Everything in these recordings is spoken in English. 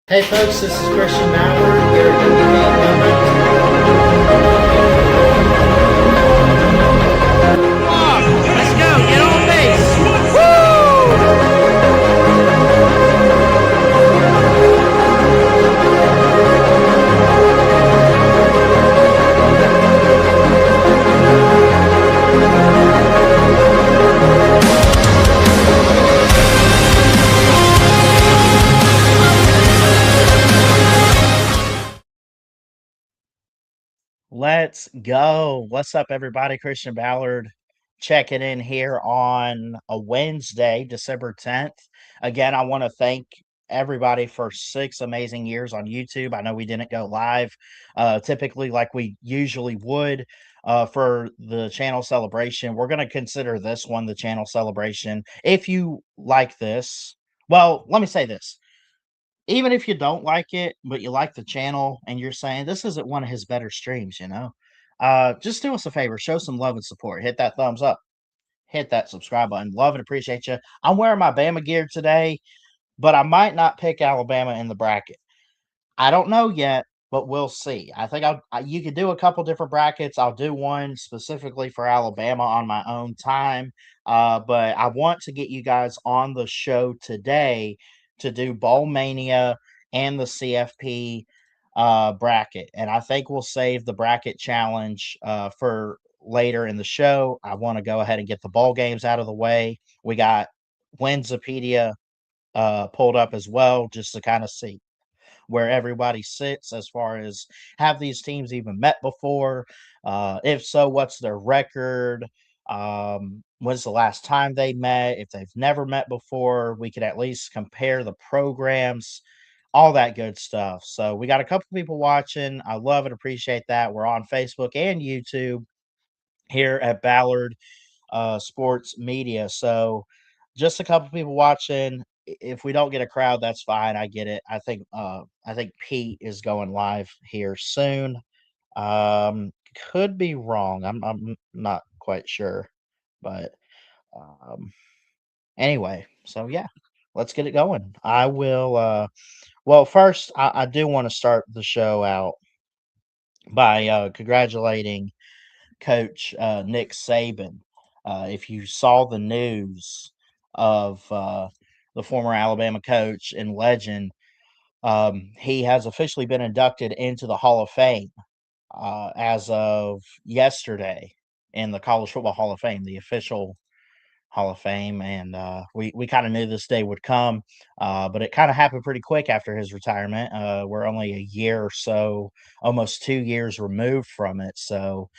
Hey folks, this is Christian Mallard here at Let's go. Get on base. Woo! Let's go. What's up, everybody? Christian Ballard checking in here on a Wednesday, December 10th. Again, I want to thank everybody for 6 amazing years on YouTube. I know we didn't go live typically like we usually would for the channel celebration. We're going to consider this one the channel celebration. If you like this, well, let me say this. Even if you don't like it, but you like the channel and you're saying this isn't one of his better streams, just do us a favor, show some love and support. Hit that thumbs up, hit that subscribe button. Love and appreciate you. I'm wearing my Bama gear today, but I might not pick Alabama in the bracket. I don't know yet, but we'll see. I think you could do a couple different brackets. I'll do one specifically for Alabama on my own time. But I want to get you guys on the show today to do Bowl Mania and the CFP bracket. And I think we'll save the bracket challenge for later in the show. I want to go ahead and get the bowl games out of the way. We got Winsipedia pulled up as well, just to kind of see where everybody sits as far as have these teams even met before? If so, what's their record? When's the last time they met? If they've never met before, we could at least compare the programs, all that good stuff. So we got a couple people watching. I love and appreciate that. We're on Facebook and YouTube here at Ballard Sports Media. So just a couple people watching. If we don't get a crowd, that's fine. I get it. I think Pete is going live here soon. Um, could be wrong. I'm not quite sure, but um, anyway. So yeah, let's get it going. I will. Well, first, I do want to start the show out by congratulating Coach Nick Saban. If you saw the news of the former Alabama coach and legend, he has officially been inducted into the Hall of Fame as of yesterday in the College Football Hall of Fame, the official Hall of Fame. And we kind of knew this day would come, but it kind of happened pretty quick after his retirement. We're only a year or so, almost 2 years removed from it. So,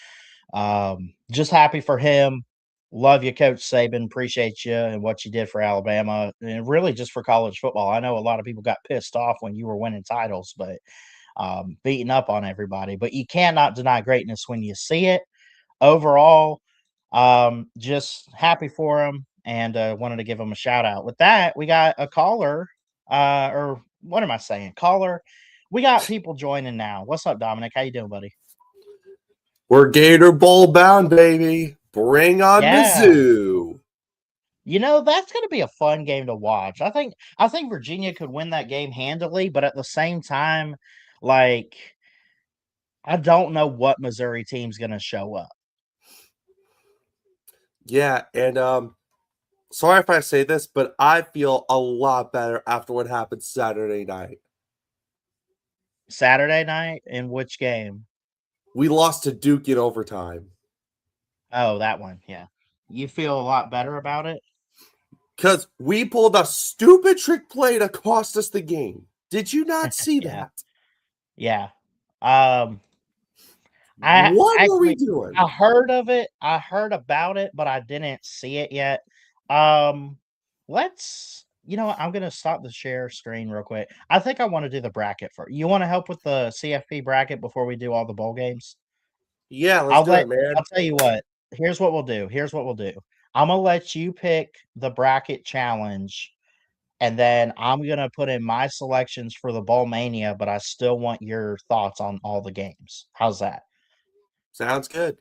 just happy for him. Love you, Coach Saban. Appreciate you and what you did for Alabama, and really just for college football. I know a lot of people got pissed off when you were winning titles, but beating up on everybody. But you cannot deny greatness when you see it. Overall, just happy for him and wanted to give him a shout out. With that, we got a caller, or what am I saying? Caller. We got people joining now. What's up, Dominic? How you doing, buddy? We're Gator Bowl bound, baby. Bring on Yeah. Mizzou. That's going to be a fun game to watch. I think Virginia could win that game handily, but at the same time, like I don't know what Missouri team's going to show up. Yeah, and sorry if I say this, but I feel a lot better after what happened Saturday night. Saturday night in which game? We lost to Duke in overtime. Oh, that one. Yeah. You feel a lot better about it? Because we pulled a stupid trick play to cost us the game. Did you not see Yeah. that? Yeah. What are we doing? I heard of it. I heard about it, but I didn't see it yet. Um, I'm gonna stop the share screen real quick. I think I want to do the bracket first. You want to help with the CFP bracket before we do all the bowl games? Yeah, let's do it, man. I'll tell you what. Here's what we'll do. Here's what we'll do. I'm gonna let you pick the bracket challenge, and then I'm gonna put in my selections for the bowl mania, but I still want your thoughts on all the games. How's that? Sounds good.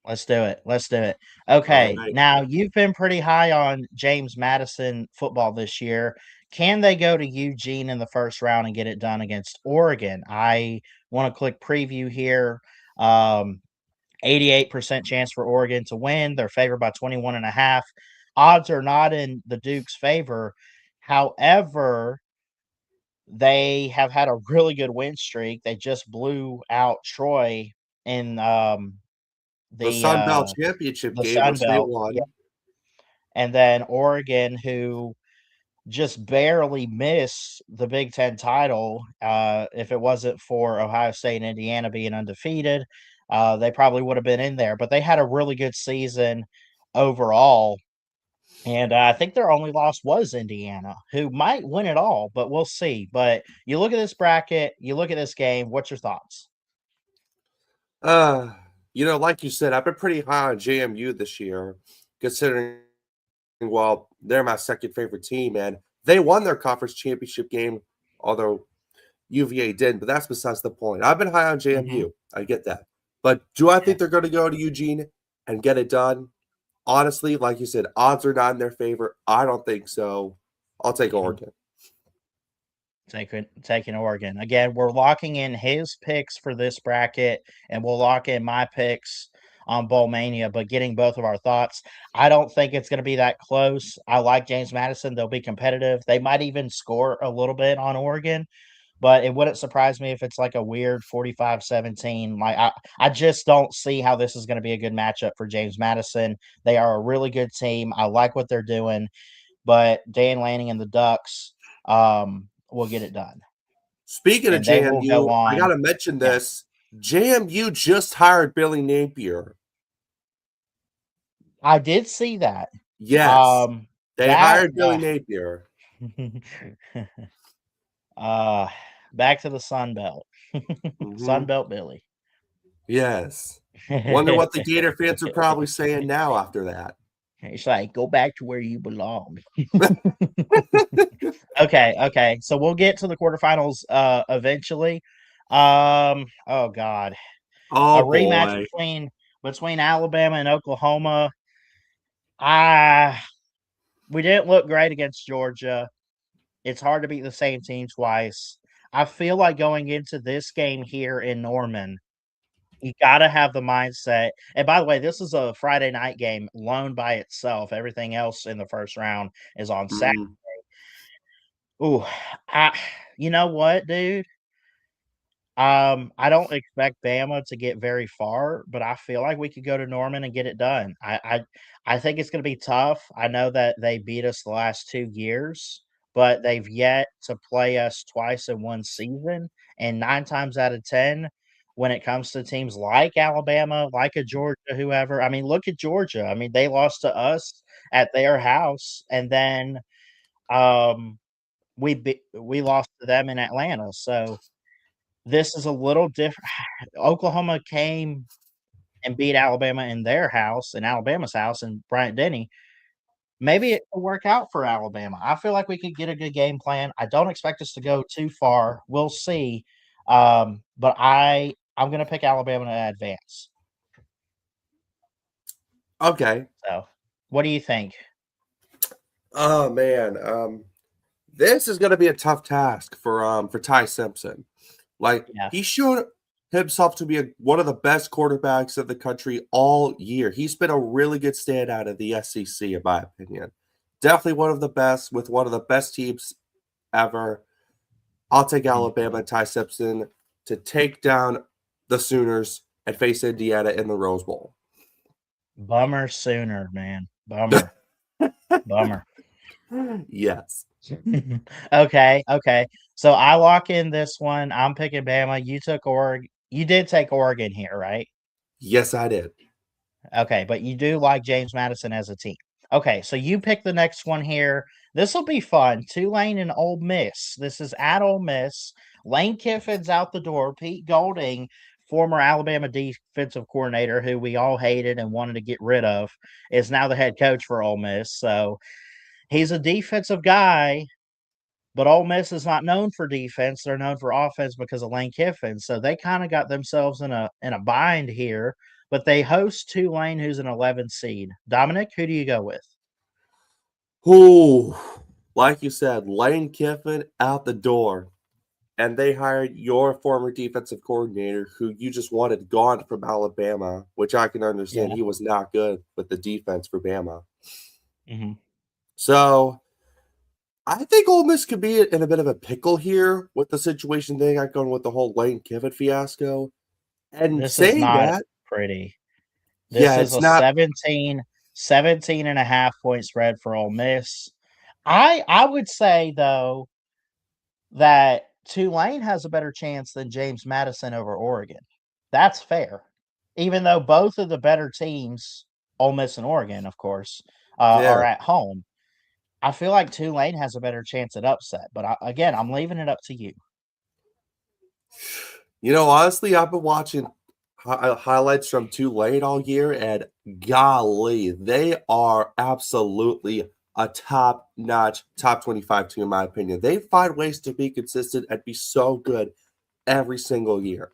Let's do it. Let's do it. Okay. All right. Now you've been pretty high on James Madison football this year. can they go to Eugene in the first round and get it done against Oregon? I want to click preview here. 88% chance for Oregon to win. They're favored by 21.5. Odds are not in the Duke's favor. However, they have had a really good win streak. They just blew out Troy in The the Sun Belt uh, Championship the game, Sun which they Belt. Yeah. won. And then Oregon, who just barely missed the Big Ten title. If it wasn't for Ohio State and Indiana being undefeated, they probably would have been in there. But they had a really good season overall. And I think their only loss was Indiana, who might win it all, but we'll see. But you look at this bracket, you look at this game. What's your thoughts? Uh, like you said, I've been pretty high on JMU this year, considering, well, they're my second favorite team, and they won their conference championship game, although UVA didn't, but that's besides the point. I've been high on JMU. I get that. But do I think they're going to go to Eugene and get it done? Honestly, like you said, odds are not in their favor. I don't think so. I'll take Oregon. Taking Oregon. Again, we're locking in his picks for this bracket, and we'll lock in my picks on Bowl Mania, but getting both of our thoughts. I don't think it's going to be that close. I like James Madison. They'll be competitive. They might even score a little bit on Oregon, but it wouldn't surprise me if it's like a weird 45-17. I just don't see how this is going to be a good matchup for James Madison. They are a really good team. I like what they're doing, but Dan Lanning and the Ducks will get it done. Speaking of And they will go JMU, I on. got to mention this. JMU just hired Billy Napier. I did see that. Yes. They hired Billy That Napier. back to the Sun Belt. Sun Mhm. Belt Billy. Yes. Wonder what the Gator fans are probably saying now after that. It's like, go back to where you belong. Okay. So we'll get to the quarterfinals eventually. Oh God. A Oh rematch boy. between Alabama and Oklahoma. We didn't look great against Georgia. It's hard to beat the same team twice. I feel like going into this game here in Norman, you gotta have the mindset. And by the way, this is a Friday night game alone by itself. Everything else in the first round is on Saturday. Mhm. Ooh, you know what, dude? I don't expect Bama to get very far, but I feel like we could go to Norman and get it done. I think it's gonna be tough. I know that they beat us the last 2 years, but they've yet to play us twice in one season, and 9 times out of 10, when it comes to teams like Alabama, like a Georgia, whoever, I mean, look at Georgia. I mean, they lost to us at their house, and then, um, we lost to them in Atlanta, so this is a little different. Oklahoma came and beat Alabama in their house, in Alabama's house, in Bryant-Denny. Maybe it will work out for Alabama. I feel like we could get a good game plan. I don't expect us to go too far. We'll see. But I'm gonna pick Alabama to advance. Okay. So, what do you think? Oh man. This is gonna be a tough task for Ty Simpson. Like Yeah. he showed himself to be one of the best quarterbacks in the country all year. He's been a really good standout in the SEC, in my opinion. Definitely one of the best with one of the best teams ever. I'll take Mhm. Alabama and Ty Simpson to take down the Sooners and face Indiana in the Rose Bowl. Bummer Sooner, man. Bummer. Bummer. Yes. Okay. So I lock in this one. I'm picking Bama. You took Oregon. You did take Oregon here, right? Yes, I did. Okay, but you do like James Madison as a team. Okay, so you pick the next one here. This will be fun. Tulane and Ole Miss. This is at Ole Miss. Lane Kiffin's out the door. Pete Golding, former Alabama defensive coordinator, who we all hated and wanted to get rid of, is now the head coach for Ole Miss. So he's a defensive guy, but Ole Miss is not known for defense. They're known for offense because of Lane Kiffin. So they kind of got themselves in a bind here. But they host Tulane, who's an 11 seed. Dominic, who do you go with? Ooh. like you said, Lane Kiffin out the door. And they hired your former defensive coordinator, who you just wanted gone from Alabama, which I can understand. Yeah. He was not good with the defense for Bama. Hmm. So I think Ole Miss could be in a bit of a pickle here with the situation they got going with the whole Lane Kiffin fiasco. And This is saying not that, pretty. This yeah, is it's a not 17 and a half point spread for Ole Miss. I would say, though, that Tulane has a better chance than James Madison over Oregon. That's fair. Even though both of the better teams, Ole Miss and Oregon, of course, yeah. are at home, I feel like Tulane has a better chance at upset. But again, I'm leaving it up to you. Honestly, I've been watching highlights from Tulane all year, and golly, they are absolutely a top-notch, top 25 team, in my opinion. They find ways to be consistent and be so good every single year.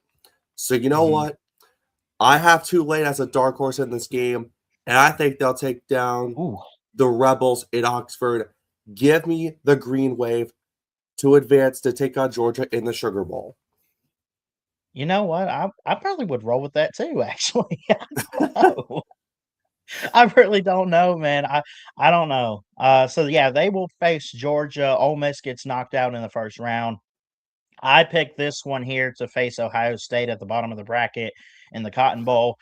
So you know Mhm. what? I have Tulane as a dark horse in this game, and I think they'll take down Ooh. the Rebels in Oxford. Give me the green wave to advance to take on Georgia in the Sugar Bowl. You know what? I probably would roll with that too, actually. I don't know. I really don't know, man. I don't know. So yeah, they will face Georgia. Ole Miss gets knocked out in the first round. I picked this one here to face Ohio State at the bottom of the bracket in the Cotton Bowl.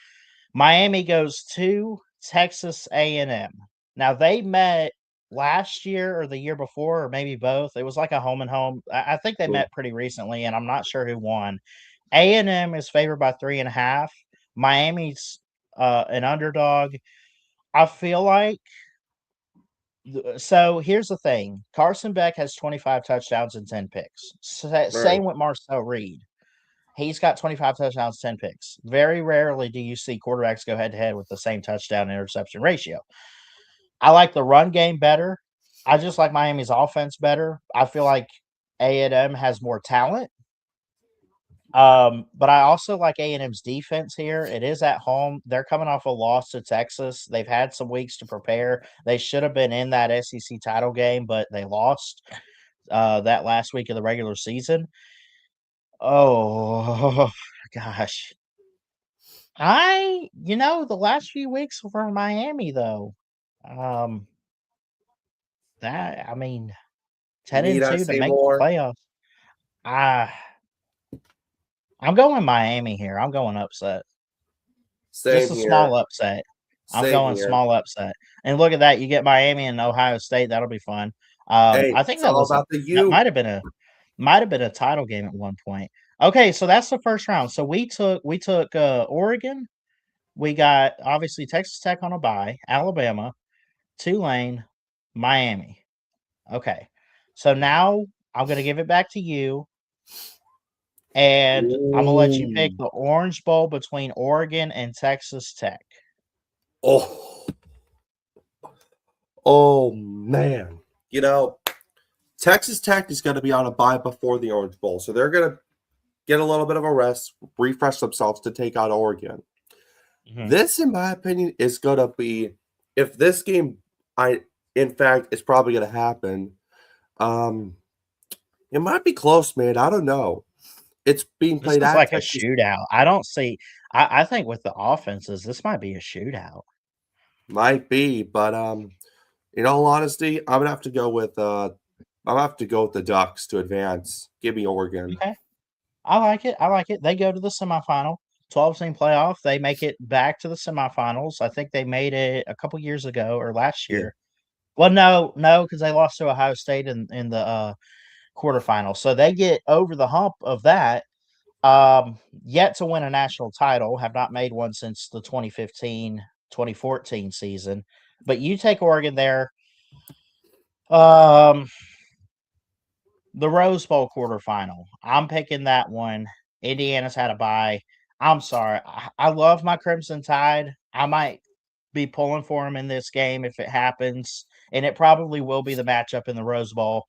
Miami goes to Texas A&M. Now they met last year or the year before, or maybe both. It was like a home and home. I think they met pretty recently, and I'm not sure who won. A&M is favored by 3.5. Miami's an underdog. I feel like so here's the thing. Carson Beck has 25 touchdowns and 10 picks. Right. Same with Marcel Reed. He's got 25 touchdowns, 10 picks. Very rarely do you see quarterbacks go head to head with the same touchdown interception ratio. I like the run game better. I just like Miami's offense better. I feel like A&M has more talent. But I also like A&M's defense here. It is at home. They're coming off a loss to Texas. They've had some weeks to prepare. They should have been in that SEC title game, but they lost that last week of the regular season. Oh gosh. The last few weeks for Miami though, um, that I mean, 10 and Need I 2 to say make the more? playoffs. I I'm going Miami here. I'm going upset. Just Same a here. small upset. I'm Same going here. small upset. And look at that, you get Miami and Ohio State, that'll be fun. Hey, I think it's all about the that U. might have been a title game at one point. Okay, so that's the first round. So we took Oregon. We got obviously Texas Tech on a bye, Alabama, Tulane, Miami. Okay. So now I'm gonna give it back to you, and I'm gonna let you pick Ooh. the Orange Bowl between Oregon and Texas Tech. Oh, oh man. You know, Texas Tech is going to be on a bye before the Orange Bowl, so they're going to get a little bit of a rest, refresh themselves to take on Oregon. Mhm. This, in my opinion, is going to be if this game, in fact, is probably going to happen. Um, it might be close, man. I don't know. It's being This played is at like a Texas. shootout. I don't see I think with the offenses, this might be a shootout. Might be, but in all honesty, I'm gonna have to go with the Ducks to advance. Give me Oregon. Okay. I like it. I like it. They go to the semifinal, 12-team playoff. They make it back to the semifinals. I think they made it a couple years ago or last Yeah, year. Well, no, because they lost to Ohio State in the quarterfinal. So they get over the hump of that. Yet to win a national title, have not made one since the 2015-2014 season. But you take Oregon there. Um, the Rose Bowl quarterfinal. I'm picking that one. Indiana's had a bye. I'm sorry. I love my Crimson Tide. I might be pulling for them in this game if it happens, and it probably will be the matchup in the Rose Bowl.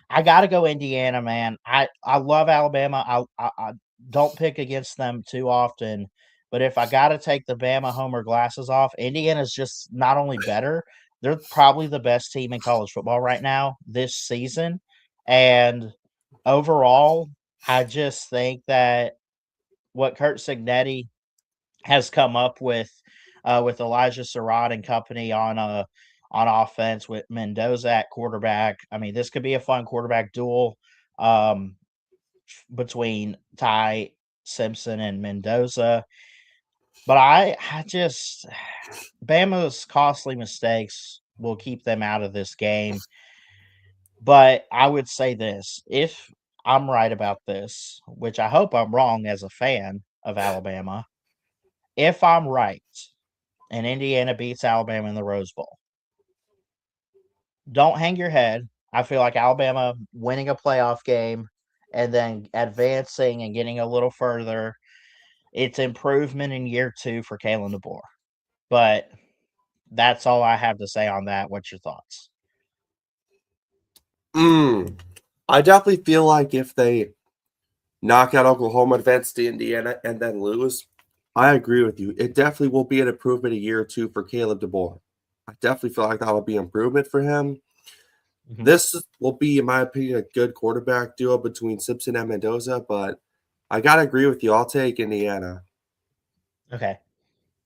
I got to go Indiana, man. I love Alabama. I don't pick against them too often, but if I got to take the Bama homer glasses off, Indiana's just not only better, they're probably the best team in college football right now this season. And overall, I just think that what Kurt Signetti has come up with Elijah Surratt and company on offense with Mendoza at quarterback. I mean, this could be a fun quarterback duel um, between Ty Simpson and Mendoza. But I just Bama's costly mistakes will keep them out of this game. But I would say this: if I'm right about this, which I hope I'm wrong as a fan of Alabama, if I'm right and Indiana beats Alabama in the Rose Bowl, don't hang your head. I feel like Alabama winning a playoff game and then advancing and getting a little further, it's improvement in year 2 for Kalen DeBoer. But that's all I have to say on that. What's your thoughts? I definitely feel like if they knock out Oklahoma, advance to Indiana, and then lose, I agree with you. It definitely will be an improvement a year or two for Caleb DeBoer. I definitely feel like that will be an improvement for him. Mhm. This will be, in my opinion, a good quarterback duo between Simpson and Mendoza, but I got to agree with you. I'll take Indiana. Okay.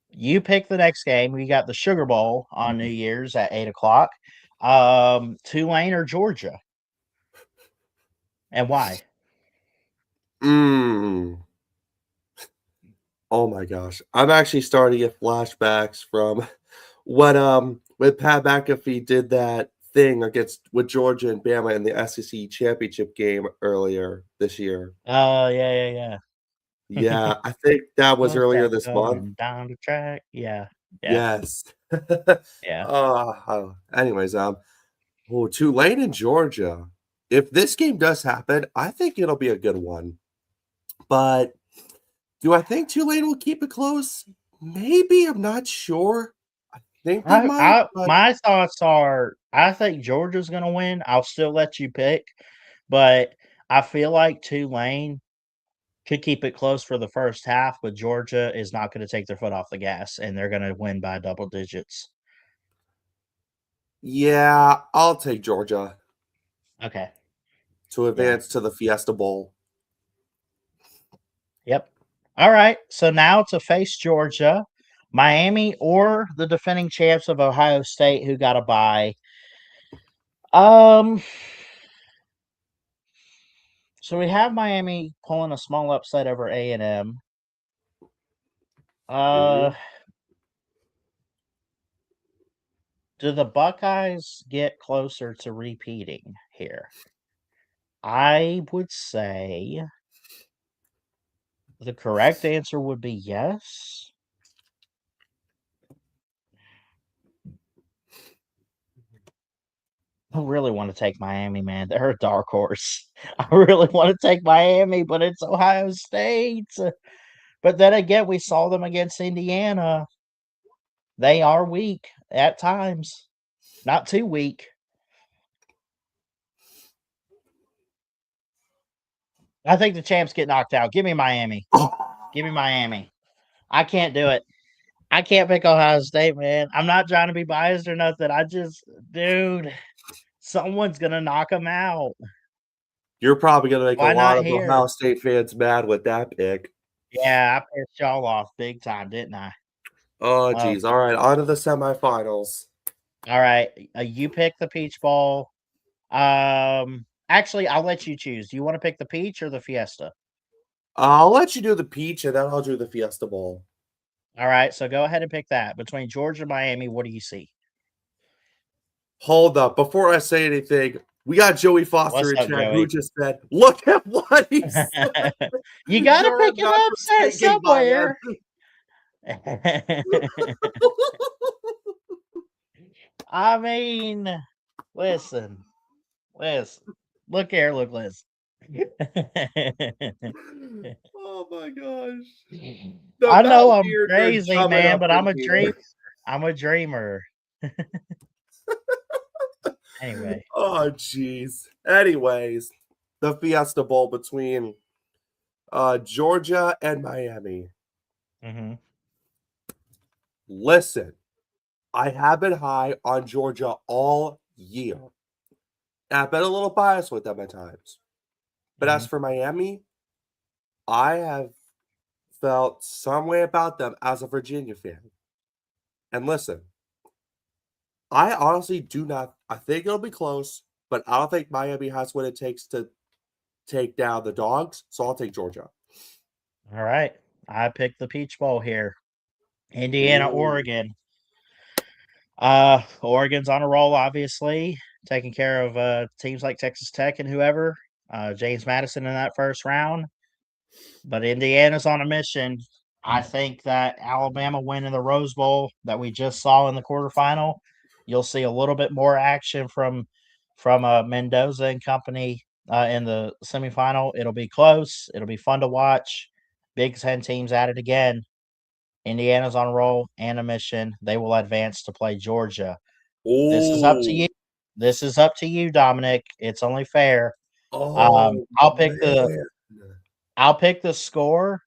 You pick the next game. We got the Sugar Bowl on New Year's at 8 o'clock. Tulane or Georgia? And why? Mm. Oh my gosh. I'm actually starting to get flashbacks from when Pat McAfee did that thing against with Georgia and Bama in the SEC championship game earlier this year. Oh, yeah. Yeah, I think that was What's earlier that this month. going down the track? Yeah. Yes. Yeah. Anyways, Tulane in Georgia. If this game does happen, I think it'll be a good one. But do I think Tulane will keep it close? Maybe. I'm not sure. I think they might, but My thoughts are I think Georgia's gonna win. I'll still let you pick, but I feel like Tulane could keep it close for the first half, but Georgia is not gonna take their foot off the gas and they're gonna win by double digits. yeah, I'll take Georgia Okay. to Yeah. advance to the Fiesta Bowl. Yep. All right. So now to face Georgia, Miami or the defending champs of Ohio State who got a bye. Um So we have Miami pulling a small upset over A&M. Uh, Mhm. do the Buckeyes get closer to repeating here? I would say the correct answer would be yes. I really want to take Miami, man. They're a dark horse. I really want to take Miami, but it's Ohio State. But then again, we saw them against Indiana. They are weak at times, not too weak. I think the champs get knocked out. Give me Miami. Give me Miami. I can't do it. I can't pick Ohio State, man. I'm not trying to be biased or nothing. Dude, someone's gonna knock them out. You're probably going to make a Why lot not of here? Ohio State fans mad with that pick. Yeah, I pissed y'all off big time, didn't I? Oh, Oh, geez. All right, on to the semifinals. all right. You pick the Peach Bowl. Actually, I'll let you choose. Do you want to pick the Peach or the Fiesta? I'll let you do the Peach, and then I'll do the Fiesta Bowl. All right, so go ahead and pick that. Between Georgia and Miami, what do you see? Hold up. Before I say anything, we got Joey Foster What's in up, chat who Joey? just said, look at what he said. You gotta You're pick an not upset taking Miami. somewhere. I mean, listen. Look here, listen. Oh my gosh. The I know Mount I'm Bearden crazy, coming man, up but in here. I'm a dreamer. Anyway. Oh, jeez. Anyways, the Fiesta Bowl between Georgia and Miami. Mhm. Listen, I have been high on Georgia all year. And I've been a little biased with them at times. But as for Miami, I have felt some way about them as a Virginia fan. And listen, I honestly do not. I think it'll be close, but I don't think Miami has what it takes to take down the Dogs. So I'll take Georgia. All right. I picked the Peach Bowl here. Indiana, Ooh. Oregon. Oregon's on a roll, obviously, taking care of teams like Texas Tech and whoever. James Madison in that first round. But Indiana's on a mission. I think that Alabama win in the Rose Bowl that we just saw in the quarterfinal. You'll see a little bit more action from Mendoza and company in the semifinal. It'll be close. It'll be fun to watch. Big Ten teams at it again. Indiana's on a roll and a mission. They will advance to play Georgia. This is up to you. Ooh. This is up to you, Dominic. It's only fair. Oh, I'll pick man. the score,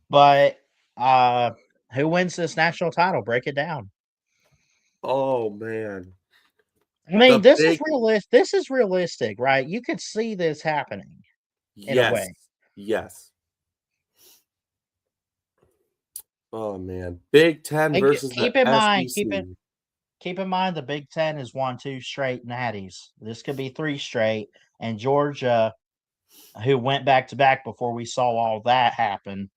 but who wins this national title? Break it down. Oh, man. I mean, The this is big realistic. This is realistic, right? You could see this happening in a yes. way. Yes. Oh, man. Big Ten And versus keep the in mind, SEC. keep in mind, the Big Ten has won 2 straight natties. This could be 3 straight, and Georgia, who went back to back before we saw all that happen.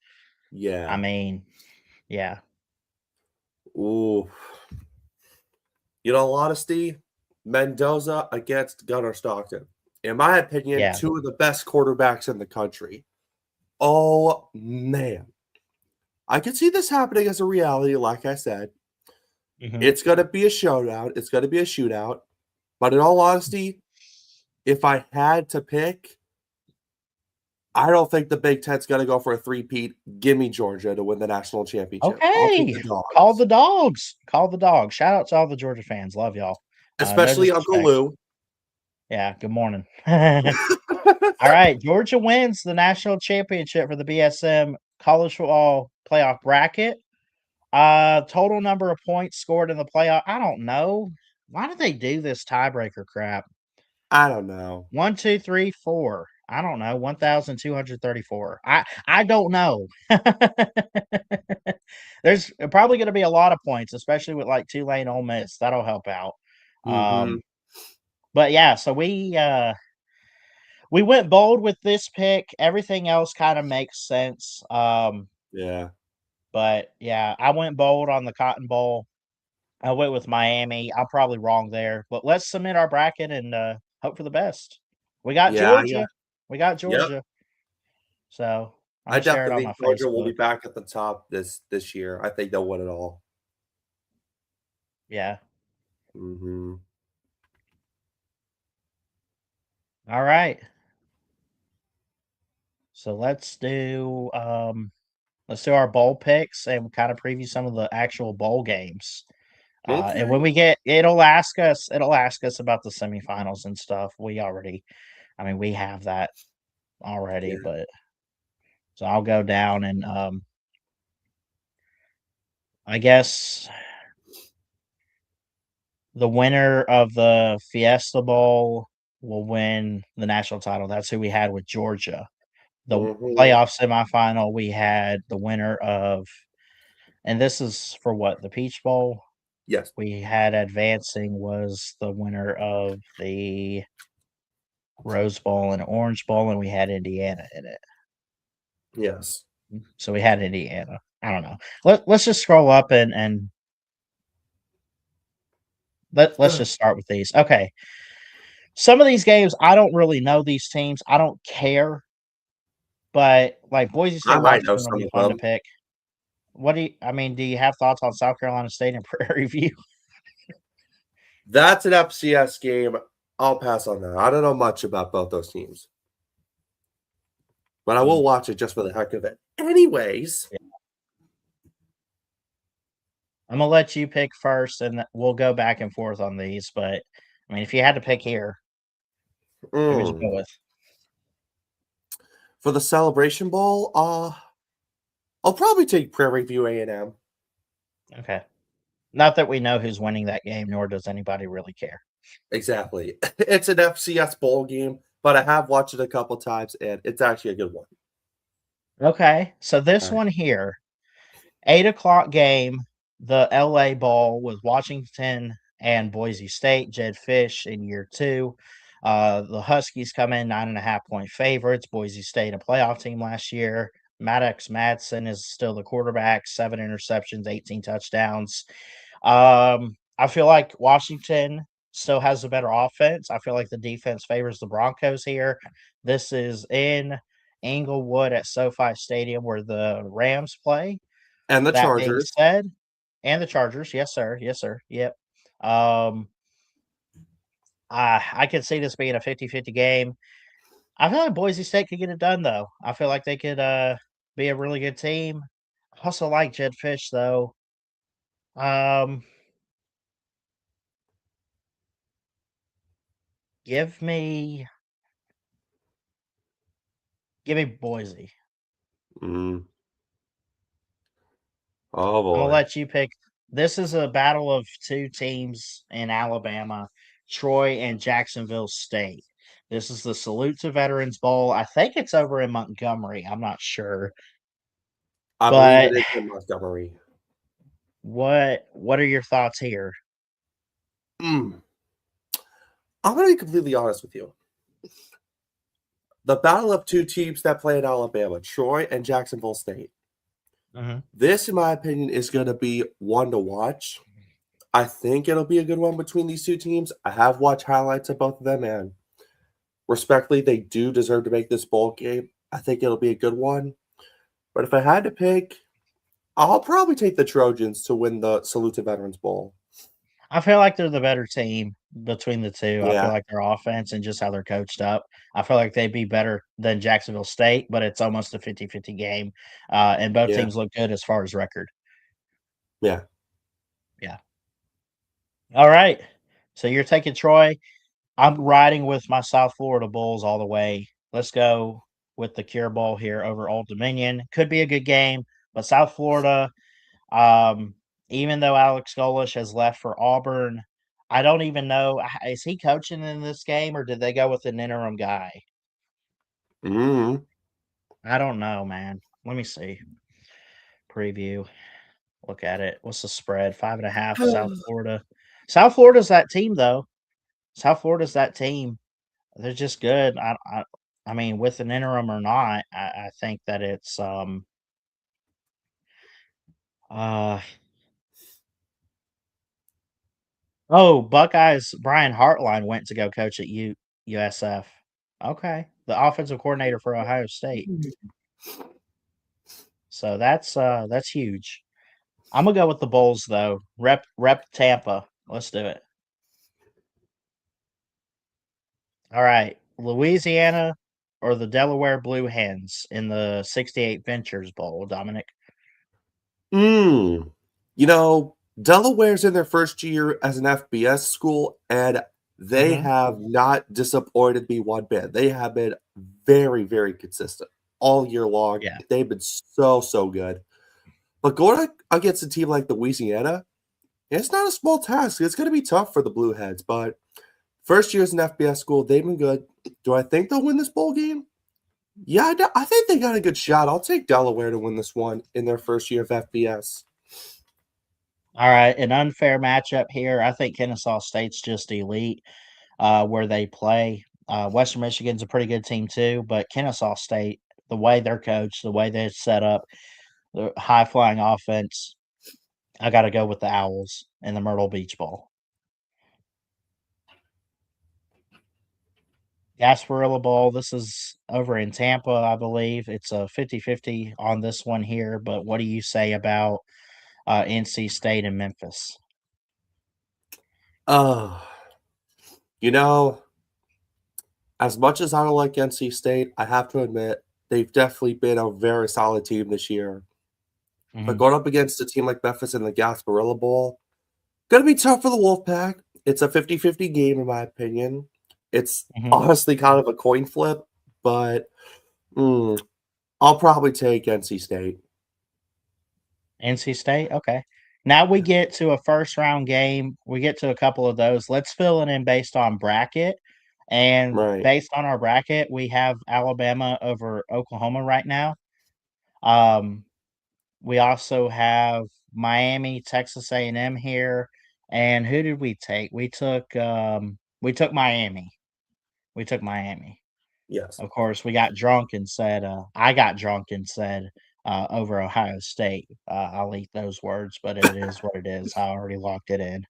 Yeah. I mean, yeah. Ooh. You know, honesty, Mendoza against Gunnar Stockton. In my opinion, Yeah. 2 of the best quarterbacks in the country. Oh, man. I could see this happening as a reality, like I said. Mhm. It's going to be a showdown. It's going to be a shootout. But in all honesty, if I had to pick, I don't think the Big Ten's going to go for a three-peat. Give me Georgia to win the national championship. I'll take Okay. the Dogs. Call the Dogs. Call the Dogs. Shout out to all the Georgia fans. Love y'all. No Especially Uncle disrespect. Lou. Yeah, good morning. All right, Georgia wins the national championship for the BSM college football playoff bracket. Total number of points scored in the playoff. I don't know. Why do they do this tiebreaker crap? I don't know. 1, 2, 3, 4. I don't know. 1,234. I don't know. There's probably going to be a lot of points, especially with like Tulane, Ole Miss. That'll help out. Mm-hmm. But yeah, so we went bold with this pick. Everything else kind of makes sense. Yeah. But yeah, I went bold on the Cotton Bowl. I went with Miami. I'm probably wrong there, but let's submit our bracket and hope for the best. We got Yeah. Georgia. We got Yep. Georgia. So I'm I gonna share it definitely on my think Georgia will be Facebook. back at the top this year. I think they'll win it all. Yeah. Mm-hmm. All right. So let's do our bowl picks and kind of preview some of the actual bowl games. Okay. And when we get, it'll ask us about the semifinals and stuff. We have that already, Yeah. but so I'll go down and I guess the winner of the Fiesta Bowl will win the national title. That's who we had with Georgia. The Mm-hmm. playoff semifinal, we had the winner of, and this is for what, the Peach Bowl? Yes. We had advancing was the winner of the Rose Bowl and Orange Bowl, and we had Indiana in it. Yes. So we had Indiana. I don't know. Let's just scroll up and let's just start with these. Okay. Some of these games, I don't really know these teams. I don't care. But like Boise I State, might know Washington will some be of fun to them. pick. Do you have thoughts on South Carolina State and Prairie View? That's an FCS game. I'll pass on that. I don't know much about both those teams. But I will watch it just for the heck of it. Anyways. Yeah. I'm gonna let you pick first, and we'll go back and forth on these. But I mean, if you had to pick here, who would you go with? For the Celebration Bowl, I'll probably take Prairie View A&M. Okay. Not that we know who's winning that game, nor does anybody really care. Exactly. It's an FCS bowl game, but I have watched it a couple times, and it's actually a good one. Okay, so this All right. one here, 8 o'clock game, the LA Bowl with Washington and Boise State, Jed Fish in year 2. The Huskies come in 9.5 point favorites. Boise State, a playoff team last year. Maddox Madsen is still the quarterback, 7 interceptions, 18 touchdowns. I feel like Washington still has a better offense. I feel like the defense favors the Broncos here. This is in Inglewood at SoFi Stadium where the Rams play. And the That being Chargers. said, and the Chargers, yes, sir, yes, sir, yep. Um, I could see this being a 50-50 game. I feel like Boise State could get it done, though. I feel like they could be a really good team. I also like Jed Fish, though. Um, give me Boise. Mm. Oh I'm gonna boy. let you pick. This is a battle of two teams in Alabama, Troy and Jacksonville State. This is the Salute to Veterans Bowl. I think it's over in Montgomery. I'm not sure. I believe it But is in Montgomery. what are your thoughts here? Mm. I'm going to be completely honest with you. The battle of two teams that play in Alabama, Troy and Jacksonville State. Mhm. This, in my opinion, is going to be one to watch. I think it'll be a good one between these two teams. I have watched highlights of both of them, and respectfully, they do deserve to make this bowl game. I think it'll be a good one. But if I had to pick, I'll probably take the Trojans to win the Salute to Veterans Bowl. I feel like they're the better team between the two. I feel Yeah, like their offense and just how they're coached up. I feel like they'd be better than Jacksonville State, but it's almost a 50-50 game. And both yeah, teams look good as far as record. yeah. Yeah. All right. So you're taking Troy. I'm riding with my South Florida Bulls all the way. Let's go with the Cure Bowl here over Old Dominion. Could be a good game, but South Florida, um, even though Alex Golish has left for Auburn, I don't even know. Is he coaching in this game or did they go with an interim guy? Mm. I don't know, man. Let me see. Preview. Look at it. What's the spread? 5.5 South Florida. South Florida's that team, though. South Florida's that team. They're just good. I mean, with an interim or not, I think that it's uh oh, Buckeyes Brian Hartline went to go coach at USF. Okay. The offensive coordinator for Ohio State. So that's huge. I'm gonna go with the Bulls though. Rep Tampa. Let's do it. All right. Louisiana or the Delaware Blue Hens in the 68 Ventures Bowl, Dominic. Mm. You know, Delaware's in their first year as an FBS school, and they Mm-hmm. have not disappointed me one bit. They have been very, very consistent all year long. Yeah. They've been so, so good. But going against a team like Louisiana, it's not a small task. It's going to be tough for the Blueheads, but first year as an FBS school, they've been good. Do I think they'll win this bowl game? Yeah, I think they got a good shot. I'll take Delaware to win this one in their first year of FBS. All right, an unfair matchup here. I think Kennesaw State's just elite where they play. Western Michigan's a pretty good team too, but Kennesaw State, the way they're coached, the way they're set up, the high flying offense, I got to go with the Owls in the Myrtle Beach Bowl. Gasparilla Bowl, this is over in Tampa, I believe. It's a 50-50 on this one here, but what do you say about NC State and Memphis? Oh, you know, as much as I don't like NC State, I have to admit they've definitely been a very solid team this year. But Mhm, going up against a team like Memphis in the Gasparilla Bowl, going to be tough for the Wolfpack. It's a 50-50 game, in my opinion. It's mhm. honestly kind of a coin flip, but I'll probably take NC State. NC State? Okay. Now we get to a first round game. We get to a couple of those. Let's fill it in based on bracket. And Right. based on our bracket, we have Alabama over Oklahoma right now. Um, we also have Miami, Texas A&M here. And who did we take? We took Miami. We took Miami. Yes. Of course, we got drunk and said, I got drunk and said over Ohio State. I'll eat those words, but it is what it is. I already locked it in.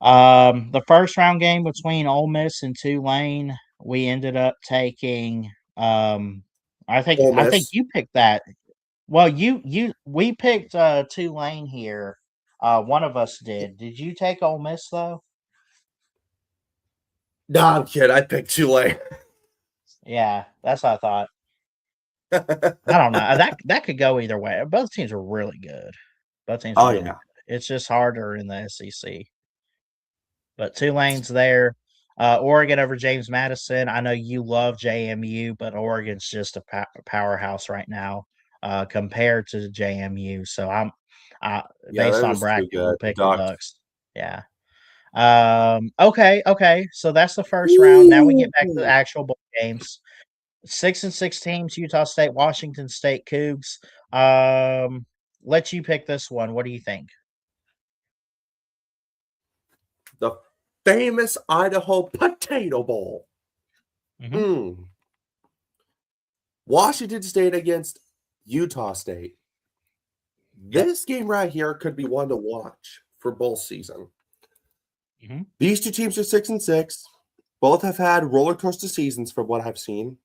The first round game between Ole Miss and Tulane, we ended up taking. Ole I think Miss. you picked that. Well, we picked Tulane here. One of us did. Did you take Ole Miss though? No, I'm kidding. I picked Tulane. Yeah, that's what I thought. I don't know. That could go either way. Both teams are really good. Both teams are Oh really yeah. good. It's just harder in the SEC. But Tulane's there. Oregon over James Madison. I know you love JMU, but Oregon's just a powerhouse right now compared to JMU. So Yeah, based they're on just too bracket, we'll good. The pick the Ducks. Ducks. Yeah. Okay. So that's the first round. Now we Ooh. get back to the actual bowl games. 6-6 teams: Utah State, Washington State, Cougs. Let you pick this one. What do you think? The famous Idaho Potato Bowl. Mm-hmm. Washington State against Utah State. Yep. This game right here could be one to watch for bowl season. Mm-hmm. These two teams are 6-6. Both have had roller coaster seasons from what I've seen.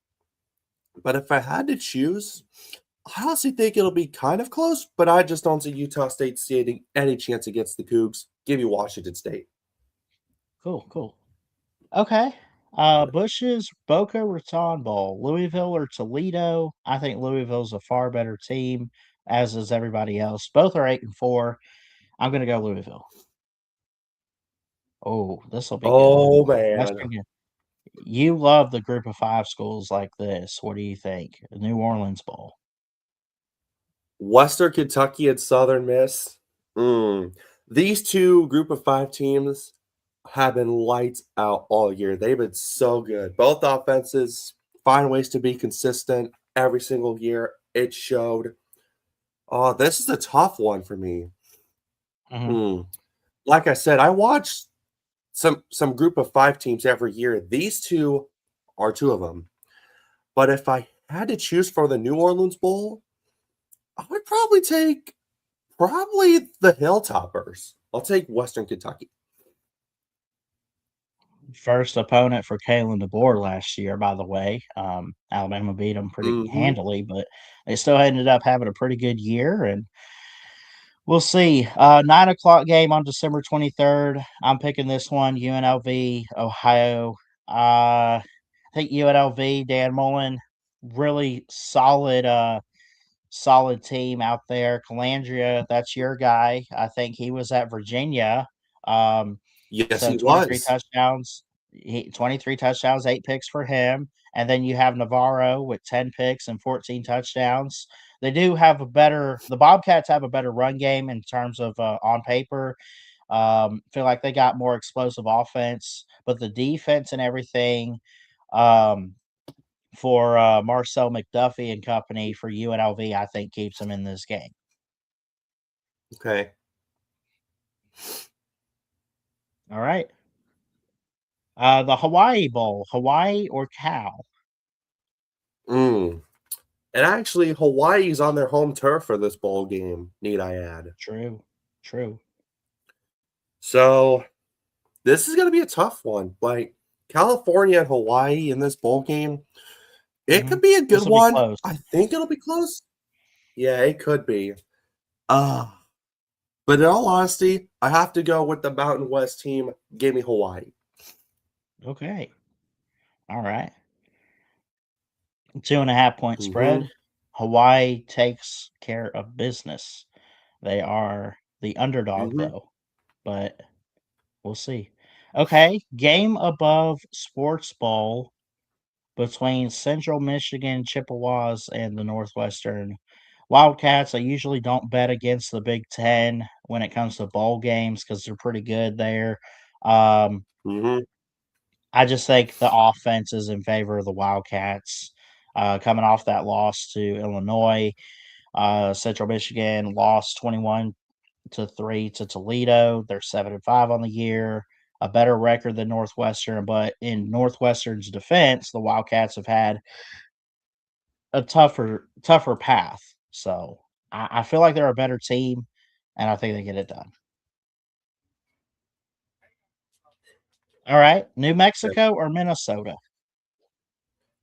But if I had to choose, I honestly think it'll be kind of close, but I just don't see Utah State standing any chance against the Cougs. Give me Washington State. Cool. Okay. Bush's Boca Raton Bowl, Louisville or Toledo. I think Louisville's a far better team, as is everybody else. Both are 8-4. I'm gonna go Louisville. Oh, this will be good. Oh, man. Western, you love the group of five schools like this. What do you think? The New Orleans Bowl. Western Kentucky and Southern Miss. These two group of five teams have been lights out all year. They've been so good. Both offenses find ways to be consistent every single year. It showed. Oh, this is a tough one for me. Mm-hmm. Like I said, I watch some group of five teams every year. These two are two of them. But if I had to choose for the New Orleans Bowl, I would probably take the Hilltoppers. I'll take Western Kentucky. First opponent for Kalen DeBoer last year, by the way. Alabama beat them pretty Mm-hmm. handily, but they still ended up having a pretty good year, and we'll see. 9 o'clock game on December 23rd. I'm picking this one, UNLV, Ohio. I think UNLV, Dan Mullen, really solid team out there. Calandria, that's your guy. I think he was at Virginia. Um, Yes, so he was. 23 touchdowns, 8 picks for him. And then you have Navarro with 10 picks and 14 touchdowns. They do have the Bobcats have a better run game in terms of on paper. Feel like they got more explosive offense, but the defense and everything um, for Marcel McDuffie and company for UNLV, I think keeps them in this game. Okay. All right. The Hawaii Bowl, Hawaii or Cal? And actually, Hawaii's on their home turf for this bowl game, need I add. True. So this is going to be a tough one. Like California and Hawaii in this bowl game, it Mm-hmm. could be a This good will be one. close. I think it'll be close. Yeah, it could be. But in all honesty, I have to go with the Mountain West team. Give me Hawaii. Okay. All right. 2.5 point Mm-hmm. spread. Hawaii takes care of business. They are the underdog, Mm-hmm. though, but we'll see. Okay. Game above Sports Bowl between Central Michigan Chippewas and the Northwestern Wildcats, I usually don't bet against the Big Ten when it comes to bowl games because they're pretty good there. Hmm. I just think the offense is in favor of the Wildcats. Coming off that loss to Illinois, Central Michigan lost 21-3 to Toledo. They're 7-5 on the year, a better record than Northwestern. But in Northwestern's defense, the Wildcats have had a tougher path. So I feel like they're a better team, and I think they get it done. All right, New Mexico or Minnesota?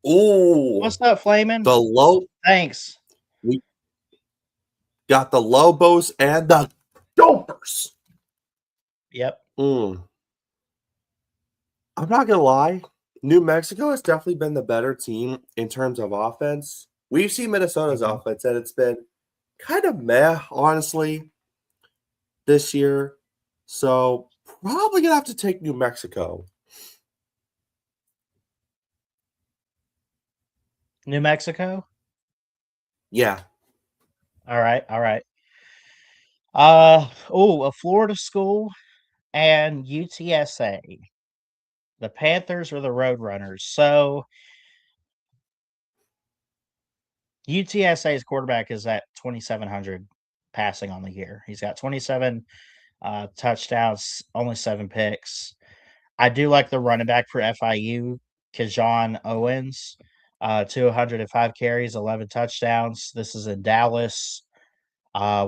Ooh, What's up, Flamin'? the low. Thanks. We got the Lobos and the Gophers. Yep. I'm not gonna lie. New Mexico has definitely been the better team in terms of offense. We've seen Minnesota's Mhm. offense, and it's been kind of meh, honestly, this year. So probably gonna have to take New Mexico. New Mexico. Yeah. All right. All right. A Florida school and UTSA. The Panthers or the Roadrunners. So UTSA's quarterback is at 2,700 passing on the year. He's got 27 touchdowns, only 7 picks. I do like the running back for FIU, Kajon Owens, 205 carries, 11 touchdowns. This is in Dallas,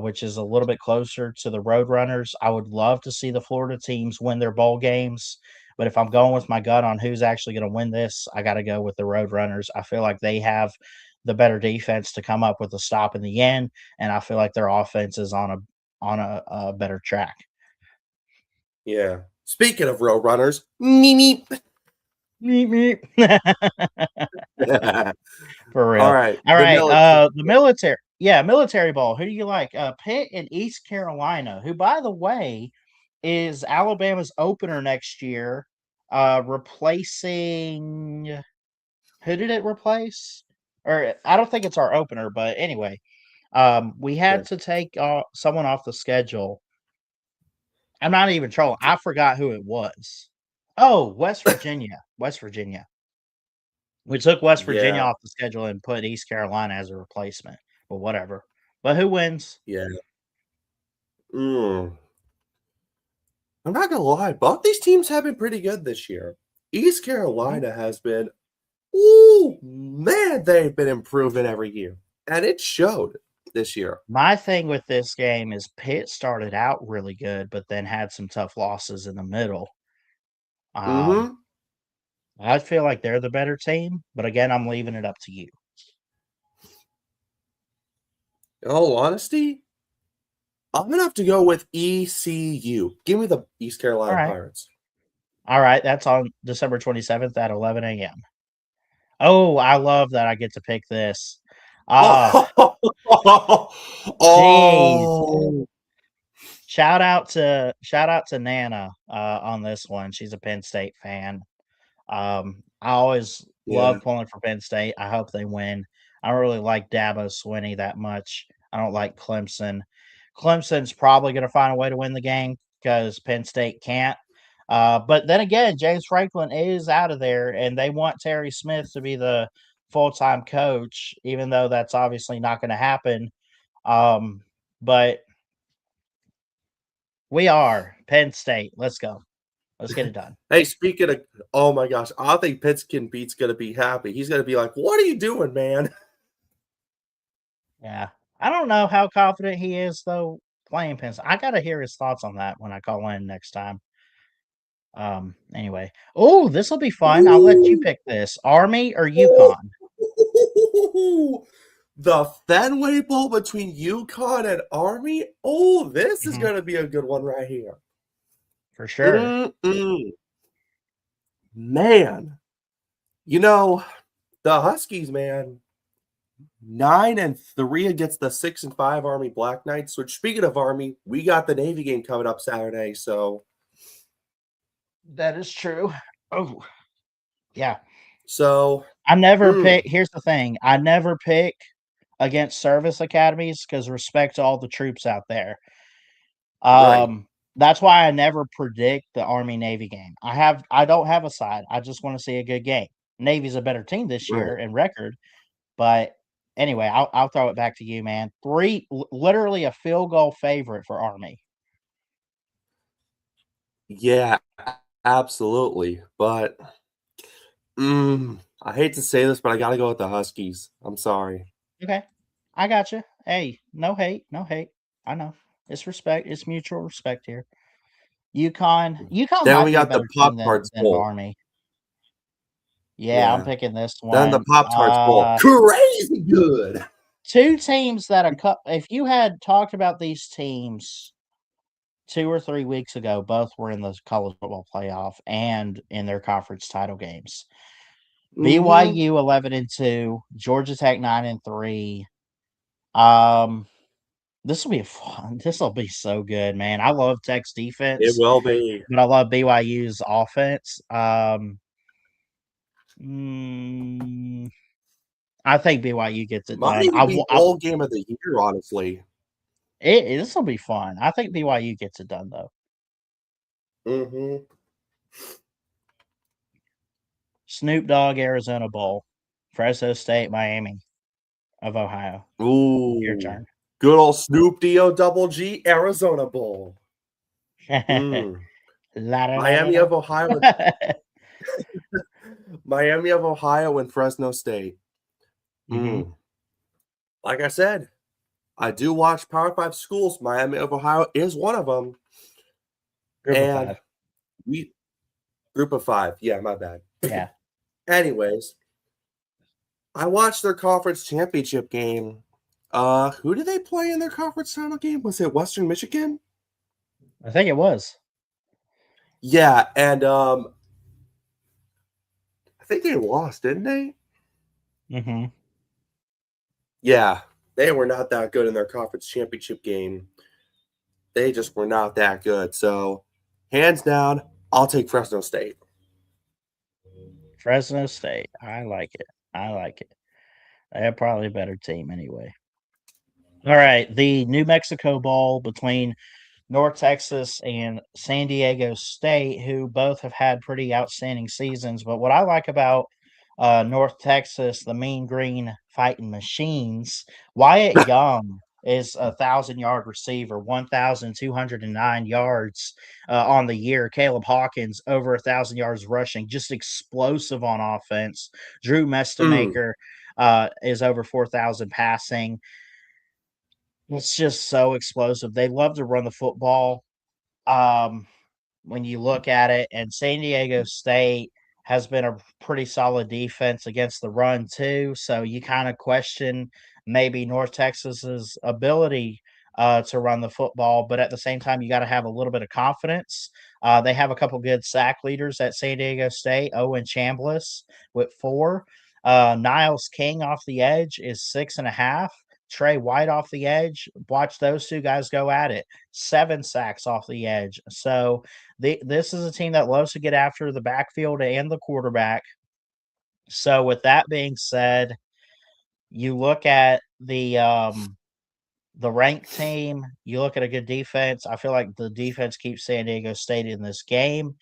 which is a little bit closer to the Roadrunners. I would love to see the Florida teams win their bowl games, but if I'm going with my gut on who's actually going to win this, I got to go with the Roadrunners. I feel like they have the better defense to come up with a stop in the end, and I feel like their offense is on a better track. Yeah. Speaking of Roadrunners, meep Meep meep. meep. For All real. right. All The right. military. The military. Yeah, military ball. Who do you like? Pitt and East Carolina, who, by the way, is Alabama's opener next year, replacing who did it replace? Or I don't think it's our opener, but anyway, we Yeah. had to take someone off the schedule. I'm not even trolling. I forgot who it was. Oh, West Virginia. West Virginia. We took West Virginia Yeah. off the schedule and put East Carolina as a replacement, but whatever. But who wins? Yeah. Mm. I'm not gonna lie, both these teams have been pretty good this year. East Mhm. Carolina has been, ooh man, they've been improving every year, and it showed this year. My thing with this game is Pitt started out really good, but then had some tough losses in the middle. Um, Mm-hmm. I feel like they're the better team, but again, I'm leaving it up to you. In all honesty, I'm gonna have to go with ECU. Give me the East All Carolina right. Pirates. All right. That's on December 27th at 11 a.m. Oh, I love that I get to pick this. Ah, Oh, jeez. oh, Shout out to Nana on this one. She's a Penn State fan. I always yeah, love pulling for Penn State. I hope they win. I don't really like Dabo Swinney that much. I don't like Clemson. Clemson's probably going to find a way to win the game because Penn State can't. But then again, James Franklin is out of there, and they want Terry Smith to be the full time coach, even though that's obviously not going to happen. But we are Penn State. Let's go. Let's get it done. Hey, speaking of, oh my gosh, I think Pittskin Beat's gonna be happy. He's gonna be like, "What are you doing, man?" Yeah. I don't know how confident he is though playing Penn State. I gotta hear his thoughts on that when I call in next time. Anyway. Oh, this will be fun. I'll let you Ooh. pick this. Army or Yukon? The Fenway Bowl between UConn and Army. Oh, this is Mhm. gonna be a good one right here. For sure. Mm-mm. Man, you know the Huskies, man. 9-3 against the 6-5 Army Black Knights. Which, speaking of Army, we got the Navy game coming up Saturday. So, That is true. Oh, yeah. so I never mm, pick. Here's the thing. I never pick against service academies because respect to all the troops out there. Right. That's why I never predict the Army Navy game. I don't have a side. I just want to see a good game. Navy's a better team this Right. year in record, but anyway, I'll throw it back to you, man. Literally a field goal favorite for Army. Yeah, absolutely. But I hate to say this, but I got to go with the Huskies. I'm sorry. Okay, I got you. Hey, no hate, no hate. I know it's respect. It's mutual respect here. UConn Then might we be a got the better team Pop-Tarts than Bowl. Army. Yeah, I'm Yeah. picking this Then the one. Pop-Tarts Bowl. Crazy good. Two teams that if you had talked about these teams 2 or 3 weeks ago, both were in the college football playoff and in their conference title games. Mm-hmm. BYU 11-2, Georgia Tech 9-3. This will be fun. This will be so good, man. I love Tech's It defense, will be. but I love BYU's offense. Mm, I think BYU gets it Might done. even be bowl game of the year, honestly. This will be fun. I think BYU gets it done though. Mm-hmm. Snoop Dogg Arizona Bowl, Fresno State, Miami of Ohio. Your Ooh. turn. Good old Snoop D-O double G Arizona Bowl. Mm. La, da, da, da, Miami da. of Ohio. Miami of Ohio and Fresno State. Mhm. Like I said, I do watch Power 5 schools. Miami of Ohio is one of them. Group of And 5. we group of 5. Yeah, my bad. Yeah. Anyways, I watched their conference championship game. Who did they play in their conference title game? Was it Western Michigan? I think it was. Yeah, and I think they lost, didn't they? Mhm. Yeah, they were not that good in their conference championship game. They just were not that good. So, hands down, I'll take Fresno State. Fresno State. I like it. I like it. They're probably a better team anyway. All right, the New Mexico Bowl between North Texas and San Diego State, who both have had pretty outstanding seasons. But what I like about North Texas, the Mean Green Fighting Machines, Wyatt Young is 1,000-yard receiver, 1,209 yards on the year. Caleb Hawkins over 1,000 yards rushing, just explosive on offense. Drew Mm, Mestamaker is over 4,000 passing. It's just so explosive. They love to run the football. Um, when you look at it, and San Diego State has been a pretty solid defense against the run too. So you kind of question maybe North Texas's ability to run the football, but at the same time, you got to have a little bit of confidence. They have a couple good sack leaders at San Diego State. Owen Chambliss with 4. Niles King off the edge is 6.5. Trey White off the edge. Watch those two guys go at it. 7 sacks off the edge. So this is a team that loves to get after the backfield and the quarterback. So with that being said, you look at the ranked team, you look at a good defense. I feel like the defense keeps San Diego State in this game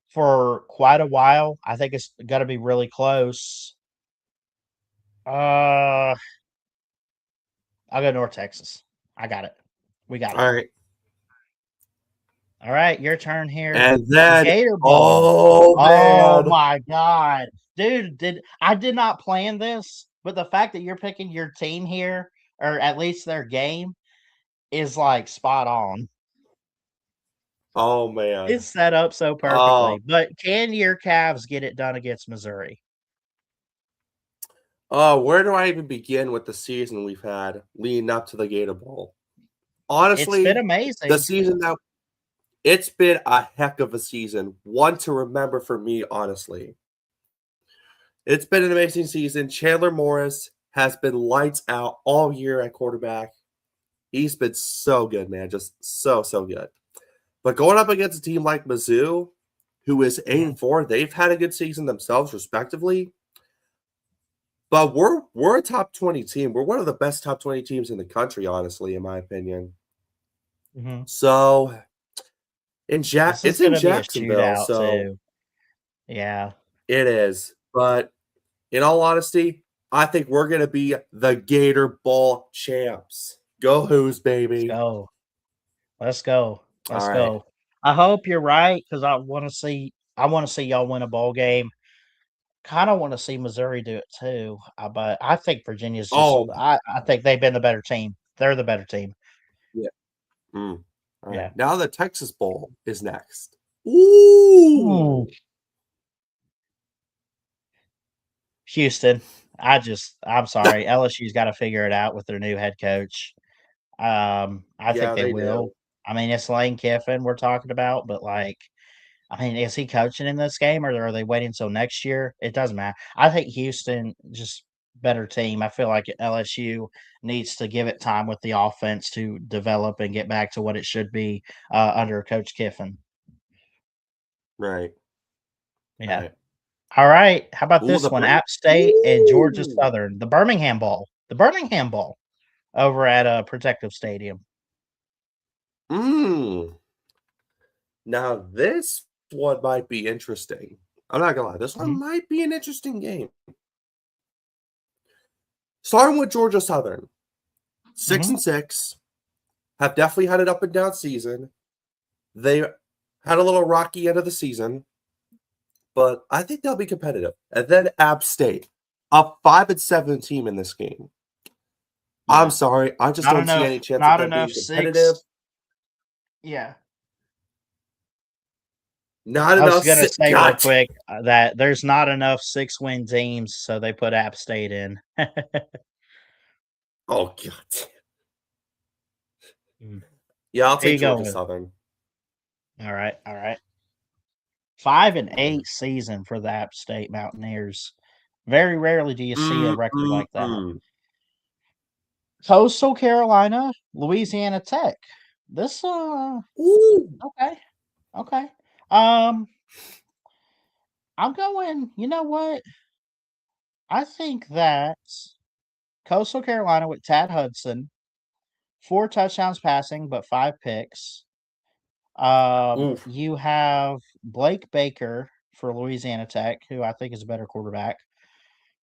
for quite a while. I think it's going to be really close. I'll go North Texas. I got it. We got it. all right. All right, your turn here. And then, Gator Bowl. oh, Oh man. my god. Dude, did not plan this, but the fact that you're picking your team here, or at least their game, is like spot on. Oh, man. It's set up so Oh, perfectly. But can your Cavs get it done against Missouri? where do I even begin with the season we've had leading up to the Gator Bowl? It's been Honestly, the amazing. season that it's been a heck of a season, one to remember for me, honestly. It's been an amazing season. Chandler Morris has been lights out all year at quarterback. He's been so good, man. Just so good. But going up against a team like Mizzou, who is 8-4, they've had a good season themselves, respectively. But we're a top 20 team. We're one of the best top 20 teams in the country, honestly, in my opinion. Mm-hmm. So This is it's going in to be a Jacksonville, shootout so too. Yeah. it is. But in all honesty, I think we're gonna be the Gator Bowl champs. Go Who's, Let's baby. go. Let's go. All Let's right. go. I hope you're right because I want to see. I want to see y'all win a bowl game. Kind of want to see Missouri do it too. But I think Virginia's just. Oh, I think they've been the better team. They're the better team. yeah. All right. Yeah. Now the Texas Bowl is next. Ooh. Houston. I'm sorry. LSU's got to figure it out with their new head coach. I think Yeah, they they will. do. I mean, it's Lane Kiffin we're talking about, but I mean, is he coaching in this game or are they waiting until next year? It doesn't matter. I think Houston just better team. I feel like LSU needs to give it time with the offense to develop and get back to what it should be under Coach Kiffin. Right. Yeah. Right. All right. How about Ooh, this one? App State and Georgia Ooh. Southern. The Birmingham Bowl. The Birmingham Bowl over at Protective Stadium. Now this one might be interesting. I'm not gonna lie. This one Mhm. might be an interesting game. Starting with Georgia Southern, 6-6, have definitely had an up and down season. They had a little rocky end of the season, but I think they'll be competitive. And then App State, a 5-7 team in this game. Yeah. I'm sorry, I just don't see any chance of Not them being enough competitive. 6. Yeah. Not I was enough. gonna say real God. quick that there's not enough 6-win teams, so they put App State in. Oh God. Mm. Yeah, I'll Who you take Georgia going with? Southern. All right, all right. 5-8 season for the App State Mountaineers. Very rarely do you see a record like that. Coastal Carolina, Louisiana Tech. This Ooh. okay. Okay. I'm going, you know what? I think that Coastal Carolina with Tad Hudson, 4 touchdowns passing, but 5 picks. Oof. You have Blake Baker for Louisiana Tech, who I think is a better quarterback.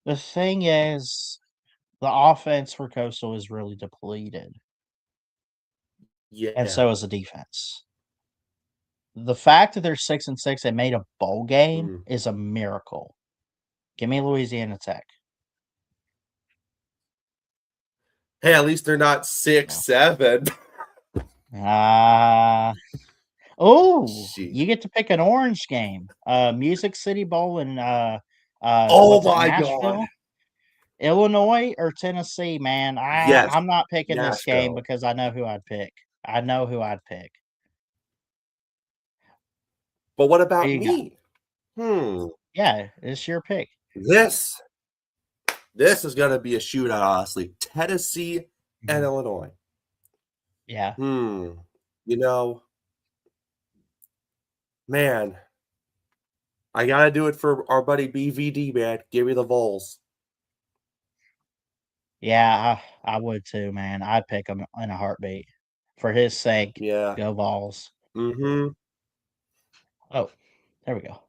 The thing is, the offense for Coastal is really depleted, and Yeah. so is the defense. The fact that they're 6-6 and made a bowl game is a miracle. Give me Louisiana Tech. Hey, at least they're not 6-7. Oh, you Jeez. get to pick an orange game. Music City Bowl in Oh what's it, my God. Nashville? Illinois or Tennessee, man. Yes. I'm not picking this game Nashville. because I know who I'd pick. I know who I'd pick. But what Who about you got? me? Yeah, it's your pick. This is gonna be a shootout, honestly. Tennessee and Illinois. Yeah. You know, man, I gotta do it for our buddy BVD, man. Give me the Vols. Yeah, I would too, man. I'd pick him in a heartbeat. For his sake, Yeah. go Vols. Mm-hmm. Oh, there we go.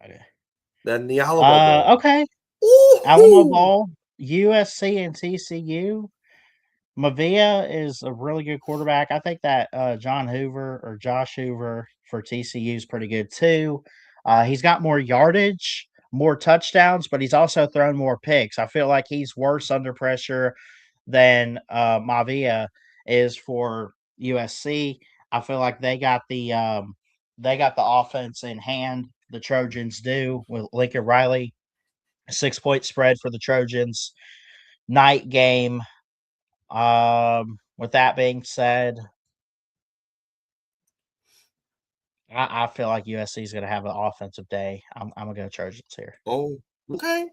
Okay. Then the Alamo Bowl. Okay. Alamo Ooh. Bowl, USC and TCU. Mavia is a really good quarterback. I think that John Hoover or Josh Hoover for TCU is pretty good too. He's got more yardage, more touchdowns, but he's also thrown more picks. I feel like he's worse under pressure than Mavia is for USC. I feel like they got the offense in hand. The Trojans do with Lincoln Riley. 6-point spread for the Trojans. Night game. With that being said, I feel like USC is going to have an offensive day. I'm going to go Trojans here. Oh, okay.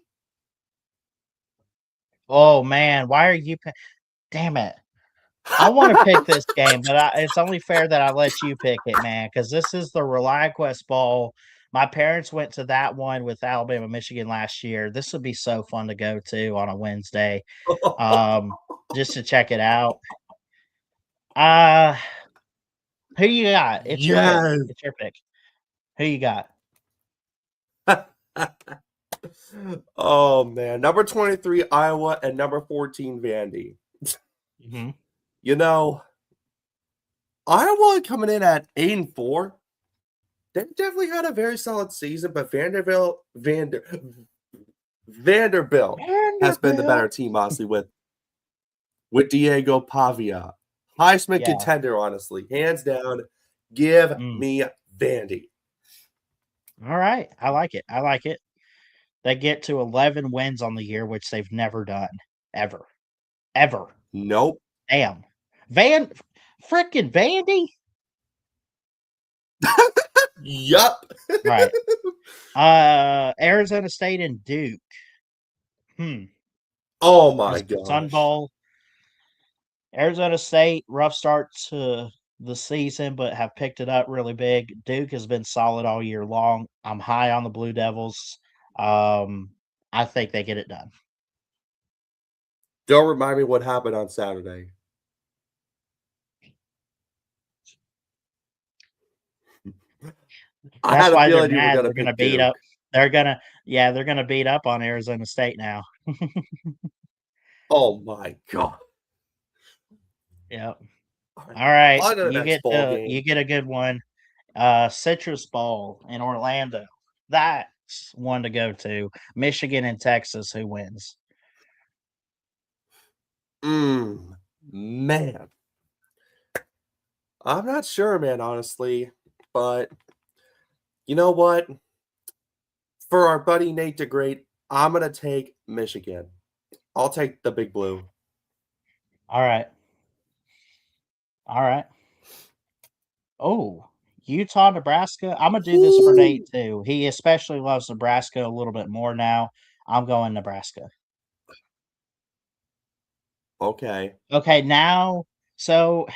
Oh man, why are you? Damn it! I want to pick this game, but it's only fair that I let you pick it, man, because this is the ReliQuest Bowl My parents went to that one with Alabama, Michigan last year. This would be so fun to go to on a Wednesday, just to check it out. Who you got? It's your pick. Yes. It's your pick. Who you got? Oh man, number 23 Iowa and number 14 Vandy. Mhm. You know, Iowa coming in at 8-4. They definitely had a very solid season, but Vanderbilt has been the better team, honestly, with Diego Pavia. Heisman Yeah. contender, honestly. Hands down. Give me Vandy. All right. I like it. I like it. They get to 11 wins on the year, which they've never done. Ever. Ever. Nope. Damn. Frickin' Vandy? Yup. Right. Arizona State and Duke. Oh my Sun gosh. Bowl. Arizona State, rough start to the season, but have picked it up really big. Duke has been solid all year long. I'm high on the Blue Devils. I think they get it done. Don't remind me what happened on Saturday. I That's had a why they're feeling you were mad. going to They're gonna pick beat up. Duke. They're gonna beat up on Arizona State now. Oh my god. Yep. All right. On to the next ball game. You get a good one. Citrus Bowl in Orlando. That's one to go to. Michigan and Texas, who wins? Man. I'm not sure, man, honestly. But you know what? For our buddy Nate DeGreat, I'm going to take Michigan. I'll take the big blue. All right. All right. Oh, Utah, Nebraska. I'm gonna do this for Nate too. He especially loves Nebraska a little bit more now. I'm going Nebraska. Okay. Okay, now so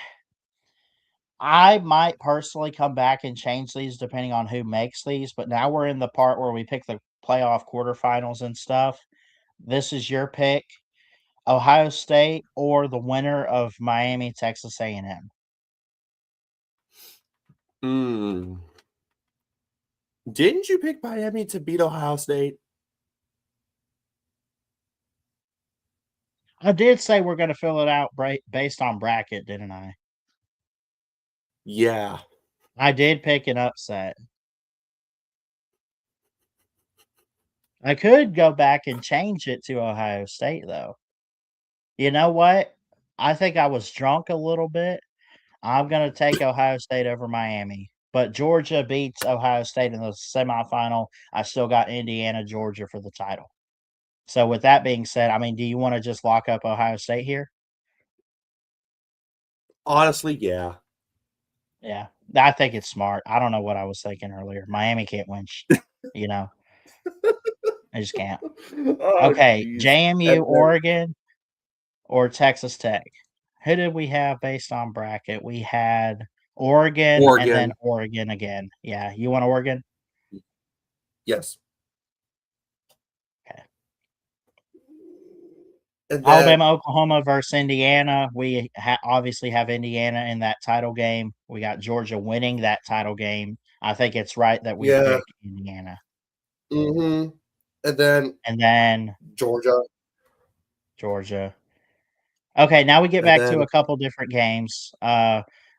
I might personally come back and change these depending on who makes these, but now we're in the part where we pick the playoff quarterfinals and stuff. This is your pick. Ohio State or the winner of Miami, Texas A&M. Didn't you pick Miami to beat Ohio State? I did say we're going to fill it out based on bracket, didn't I? Yeah. I did pick an upset. I could go back and change it to Ohio State, though. You know what? I think I was drunk a little bit. I'm going to take Ohio State over Miami. But Georgia beats Ohio State in the semifinal. I still got Indiana, Georgia for the title. So with that being said, I mean, do you want to just lock up Ohio State here? Honestly, yeah. Yeah. I think it's smart. I don't know what I was thinking earlier. Miami can't win, you know. I just can't. Oh, Okay, geez. JMU, Oregon, or Texas Tech? Who did we have based on bracket? We had Oregon and then Oregon again. Yeah, you want Oregon? Yes. Okay. And then, Alabama, Oklahoma versus Indiana. We obviously have Indiana in that title game. We got Georgia winning that title game. I think it's right that we pick Indiana. And then Georgia. Okay, now we get back to a couple different games.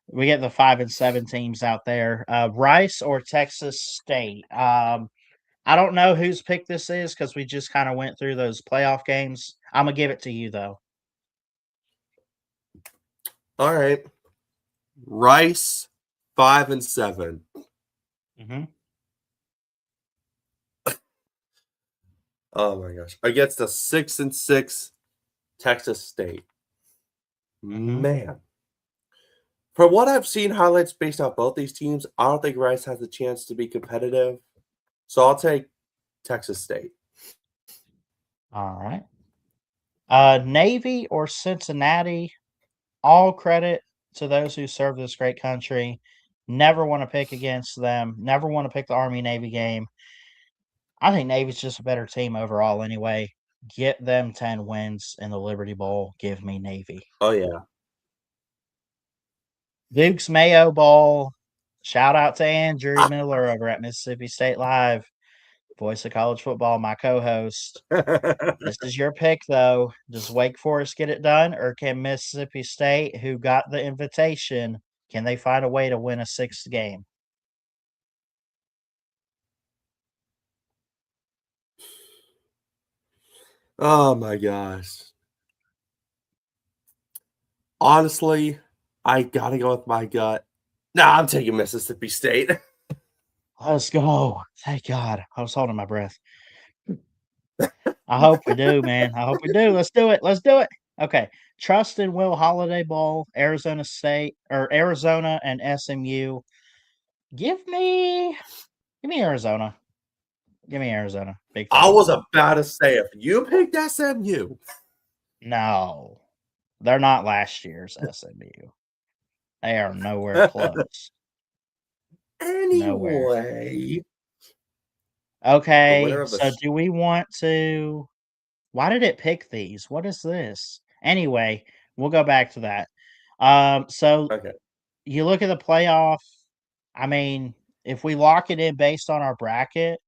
We get the 5 and 7 teams out there. Rice or Texas State. I don't know whose pick this is because we just kind of went through those playoff games. I'm gonna give it to you though. All right. Rice 5 and 7. Oh my gosh. Against the 6 and 6 Texas State. Man. From what I've seen highlights based off both these teams, I don't think Rice has a chance to be competitive. So I'll take Texas State. All right. Navy or Cincinnati. All credit to those who serve this great country. Never want to pick against them. Never want to pick the Army-Navy game. I think Navy's just a better team overall anyway. Get them 10 wins in the Liberty Bowl. Give me Navy. Oh, yeah. Duke's Mayo Bowl. Shout out to Andrew Miller over at Mississippi State Live. Voice of College Football, my co-host. This is your pick, though. Does Wake Forest get it done, or can Mississippi State, who got the invitation, can they find a way to win a 6th game? Oh, my gosh. Honestly, I got to go with my gut. Nah, I'm taking Mississippi State. Let's go. Thank God. I was holding my breath. I hope we do, man. I hope we do. Let's do it. Let's do it. Okay. Trust and Will Holiday Bowl, Arizona State, or Arizona and SMU. Give me Arizona. Give me Arizona. Big I fan. was about to say, if you picked SMU. No. They're not last year's SMU. They are nowhere close. Nowhere. Anyway. Okay, so do we want to why did it pick these? What is this? Anyway, we'll go back to that. So Okay. you look at the playoff. I mean, if we lock it in based on our bracket,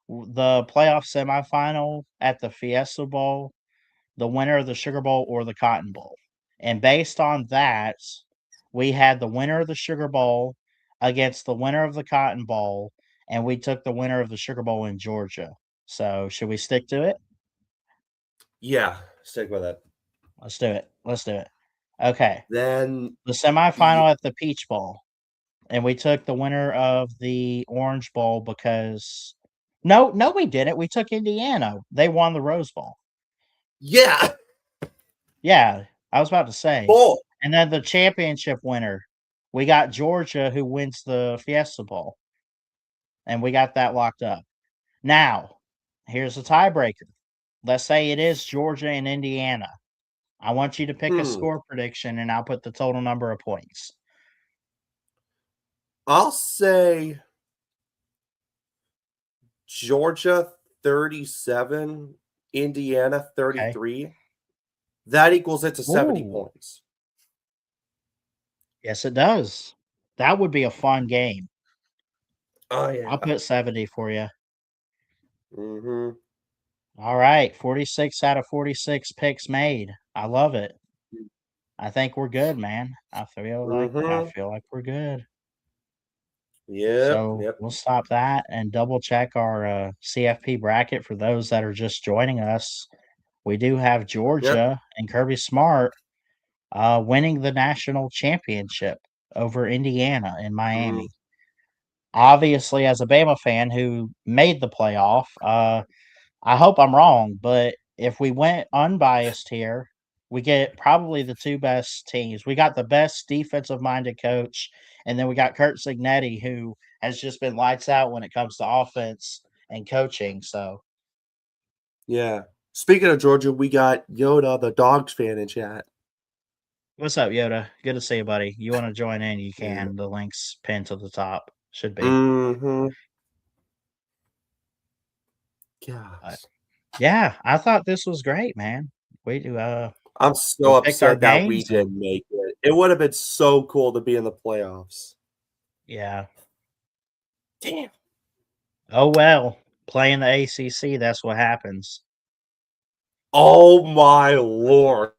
the playoff semifinal at the Fiesta Bowl, the winner of the Sugar Bowl or the Cotton Bowl. And based on that, we had the winner of the Sugar Bowl against the winner of the Cotton Bowl, and we took the winner of the Sugar Bowl in Georgia. So should we stick to it? Yeah, stick with it. Let's do it. Let's do it. Okay. Then the semifinal at the Peach Bowl, and we took the winner of the Orange Bowl because no, we didn't. We took Indiana. They won the Rose Bowl. Yeah. Yeah, I was about to say. Bowl. And then the championship winner, we got Georgia, who wins the Fiesta Bowl. And we got that locked up. Now, here's the tiebreaker. Let's say it is Georgia and Indiana. I want you to pick a score prediction, and I'll put the total number of points. I'll say Georgia 37, Indiana 33. Okay. That equals it to 70 points. Yes, it does. That would be a fun game. Oh, yeah. I'll put 70 for you. Mm-hmm. All right. 46 out of 46 picks made. I love it. I think we're good, man. I feel like we're good. Yeah. So we'll stop that and double check our CFP bracket for those that are just joining us. We do have Georgia and Kirby Smart winning the national championship over Indiana in Miami. Obviously, as a Bama fan who made the playoff, I hope I'm wrong, but if we went unbiased here, we get probably the two best teams. We got the best defensive-minded coach, and then we got Kurt Cignetti, who has just been lights out when it comes to offense and coaching. So, yeah. Speaking of Georgia, we got Yoda, the Dogs fan, in chat. What's up, Yoda? Good to see you, buddy. You want to join in? You can. The link's pinned to the top. Should be. Mm-hmm. Gosh. Yeah, I thought this was great, man. We do. I'm so upset that we didn't make it. It would have been so cool to be in the playoffs. Yeah. Damn. Oh well, playing the ACC, that's what happens. Oh my Lord.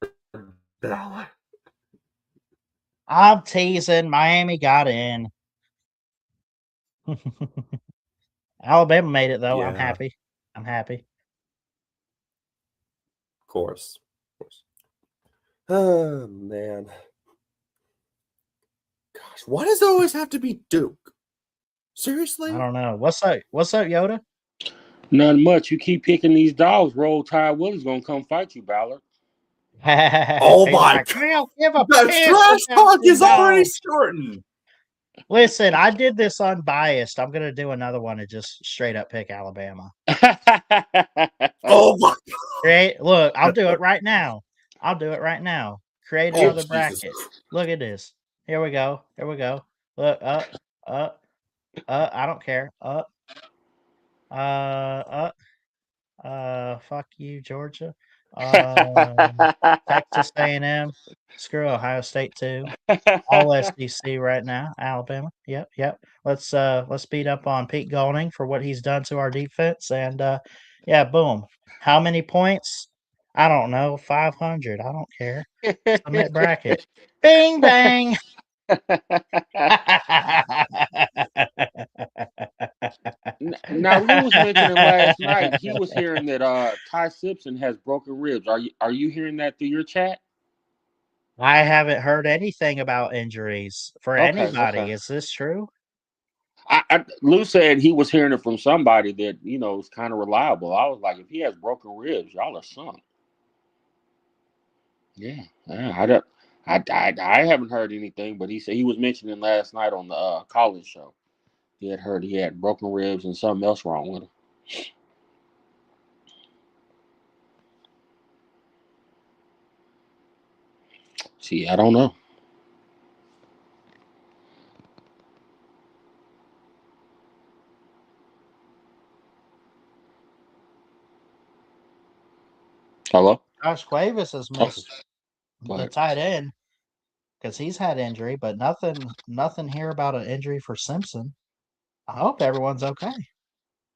I'm teasing. Miami got in. Alabama made it, though. Yeah. I'm happy. Of course. Oh, man. Gosh, why does it always have to be Duke? Seriously? I don't know. What's up, Yoda? Nothing much. You keep picking these dogs. Roll Tide Willie's going to come fight you, Ballard. Oh, my God. The trash talk is already starting. Listen, I did this unbiased. I'm going to do another one and just straight up pick Alabama. Oh, my God. Look, I'll do it right now. Create another bracket. Look at this. Here we go. Look, I don't care. Fuck you, Georgia. Texas A&M. Screw Ohio State too. All SEC right now. Alabama. Yep. Let's beat up on Pete Golding for what he's done to our defense. And yeah, boom. How many points? I don't know. 500. I don't care. Submit bracket. Bing bang. Now Lou was mentioning last night he was hearing that Ty Simpson has broken ribs. Are you hearing that through your chat? I haven't heard anything about injuries for Okay. anybody. Is this true? Lou said he was hearing it from somebody that is kind of reliable. I was like, if he has broken ribs, y'all are sunk. Yeah, I don't. I haven't heard anything, but he said he was mentioning last night on the Collins show. He had heard he had broken ribs and something else wrong with him. See, I don't know. Hello? Josh Cuevas has Oh, missed go the ahead. tight end because he's had injury, but nothing here about an injury for Simpson. I hope everyone's okay.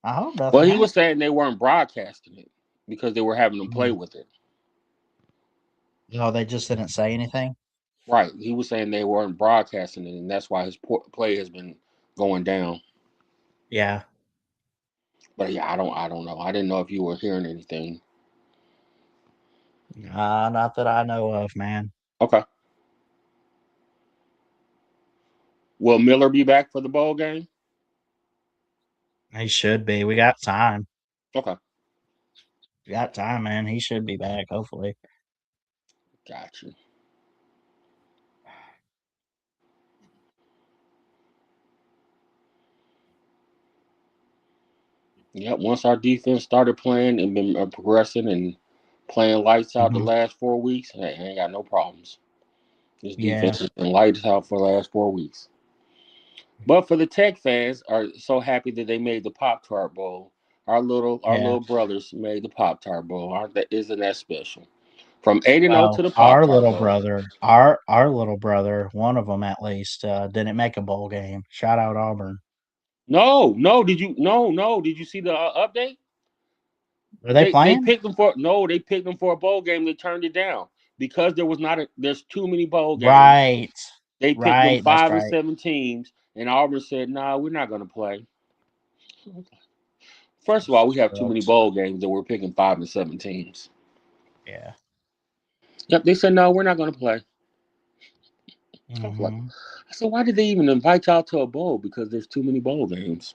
I hope Well, nothing he was happened. saying they weren't broadcasting it because they were having them play Mm. with it. No, they just didn't say anything. Right. He was saying they weren't broadcasting it, and that's why his play has been going down. Yeah. But yeah, I don't know. I didn't know if you were hearing anything. Not that I know of, man. Okay. Will Miller be back for the bowl game? He should be. We got time. Okay. We got time, man. He should be back, hopefully. Gotcha. Yep. Once our defense started playing and been progressing and playing lights out the Hmm. last 4 weeks, hey, I ain't got no problems. This Yeah. defense has been lights out for the last 4 weeks. But for the Tech fans, are so happy that they made the Pop Tart Bowl. Our Yeah. little brothers made the Pop Tart Bowl. Isn't that special? From 8-0 to Well, the Pop Tart Bowl. our little brother, one of them at least, didn't make a bowl game. Shout out Auburn. No. Did you no? Did you see the update? Are they They playing? picked them for no. They picked them for a bowl game. They turned it down because there was not a. There's too many bowl games. Right. They picked them Right. That's 5 and right. 7 teams, and Auburn said, "Nah, we're not going to play." First of all, we have too many Scrubs. bowl games that we're picking 5 and 7 teams. Yeah. Yep, they said no, we're not going to play. I was like, Hmm. I said, why did they even invite y'all to a bowl? Because there's too many bowl games.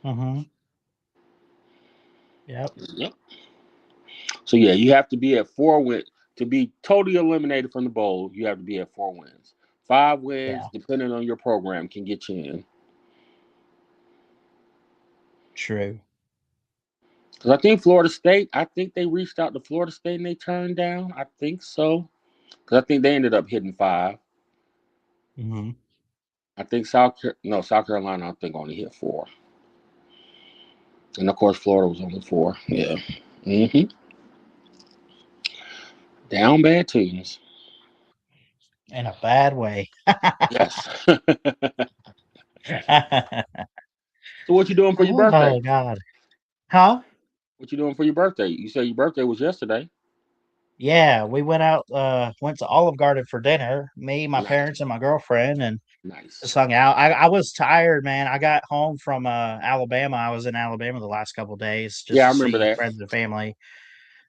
Hmm. Yep. Yep. So yeah, you have to be at 4 wins to be totally eliminated from the bowl. You have to be at 4 wins. 5 wins, Yeah. depending on your program, can get you in. True. Because I think Florida State, I think they reached out to Florida State and they turned down. I think so. Because I think they ended up hitting 5. Hmm. I think South Carolina, I think only hit 4. And of course, Florida was only 4. Yeah. Mm-hmm. Down bad teams. In a bad way. Yes. So what you doing for your birthday? Oh God. Huh? What you doing for your birthday? You said your birthday was yesterday. Yeah, we went out, went to Olive Garden for dinner, me, my Nice. parents, and my girlfriend, and just Nice. hung out. I was tired, man. I got home from Alabama. I was in Alabama the last couple days just Yeah, I to remember see that. friends and family.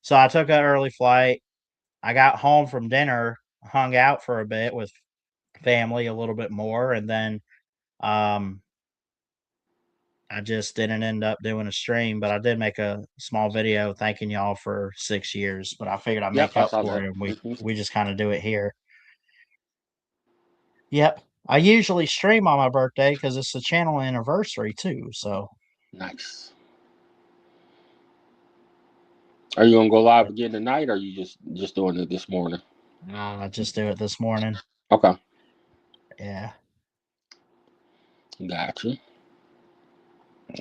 So I took an early flight. I got home from dinner, hung out for a bit with family a little bit more, and then um I just didn't end up doing a stream, but I did make a small video thanking y'all for 6 years. But I figured I'd Yep, make I up saw for that. it, and we Hmm. we just kind of do it here. Yep. I usually stream on my birthday because it's the channel anniversary too. So Nice. Are you gonna go live yep. again tonight, or are you just doing it this morning? I just do it this morning. Okay. Yeah. Gotcha.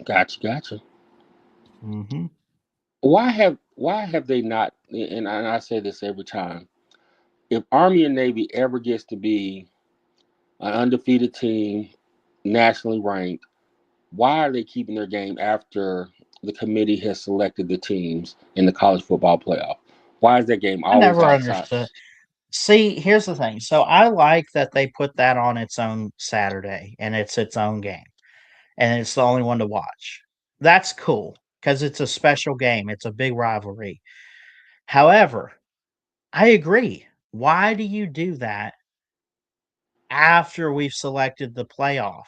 Gotcha. Mm-hmm. Why have they not? And I say this every time. If Army and Navy ever gets to be an undefeated team, nationally ranked, why are they keeping their game after the committee has selected the teams in the college football playoff? Why is that game I always never outside? understood. See, here's the thing. So I like that they put that on its own Saturday and it's its own game and it's the only one to watch. That's cool because it's a special game. It's a big rivalry. However, I agree. Why do you do that after we've selected the playoff?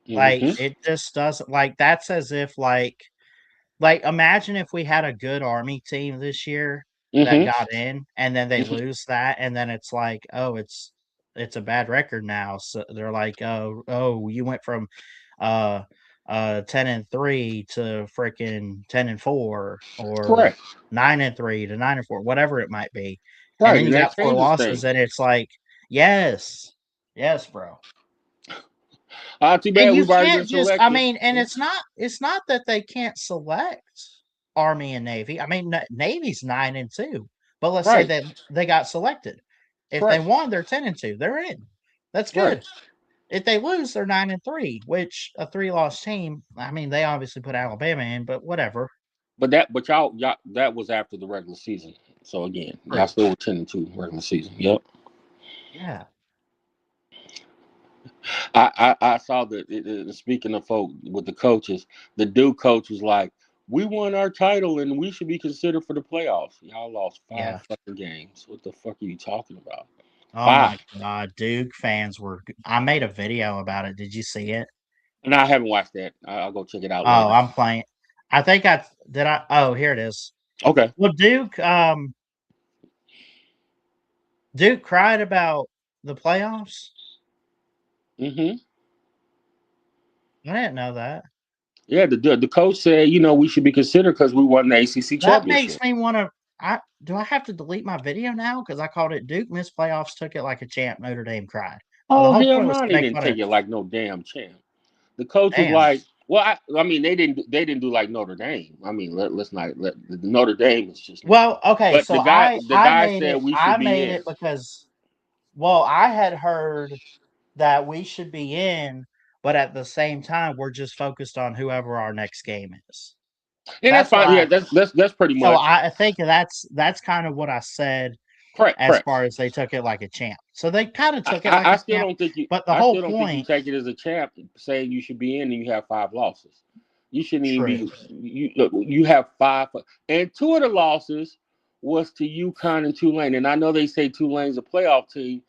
Like, Mm-hmm. it just doesn't like that's as if imagine if we had a good Army team this year that Mm-hmm. got in, and then they lose that, and then it's like, "Oh, it's a bad record now." So they're like, "Oh, you went from, uh, 10-3 to freaking 10-4 or Correct. 9-3 to 9-4," whatever it might be. And Right, then and you that got 4 changes losses, things. and it's like, "Yes. Yes, bro." Too And bad you we've already been can't just I selected. mean, and Yeah. it's not that they can't select Army and Navy. I mean, Navy's 9-2, but let's say Right. that they got selected. If they Correct. won, they're 10-2. They're in. That's Right. good. If they lose, they're 9-3, which a 3-loss team, I mean, they obviously put Alabama in, but whatever. But y'all that was after the regular season. So again, y'all True. still were 10-2 regular season. Yep. Yeah. I saw speaking of folk with the coaches, the Duke coach was like, "We won our title and we should be considered for the playoffs." Y'all lost Yeah. 5 fucking games. What the fuck are you talking about? Oh my 5. god, Duke fans were I made a video about it. Did you see it? And I haven't watched that. I'll go check it out Oh, later. I'm playing. I think I did I oh, here it is. Okay. Well, Duke cried about the playoffs? Mm-hmm. I didn't know that. Yeah, the coach said, we should be considered because we won the ACC That makes championship. me wanna do I have to delete my video now? Because I called it Duke missed playoffs, took it like a champ, Notre Dame cried. Well, the Oh whole hell point was no, to they make didn't fun of take it like no damn champ. The coach was damn. like, well, I mean, they didn't do like Notre Dame. I mean, let's not let Notre Dame is just not. Well, okay, But so the guy said we should I be made in. it because well, I had heard that we should be in, but at the same time, we're just focused on whoever our next game is. And that's That's what fine. Yeah, I that's pretty so much I think that's kind of what I said correct. as Correct. far as they took it like a champ. So they kind of I, took it like I, I a still champ, don't think you. but the I whole still don't think you point, take it as a champ saying you should be in and you have 5 losses. You shouldn't even true, be. You have 5, and 2 of the losses was to UConn and Tulane. And I know they say Tulane's a playoff team,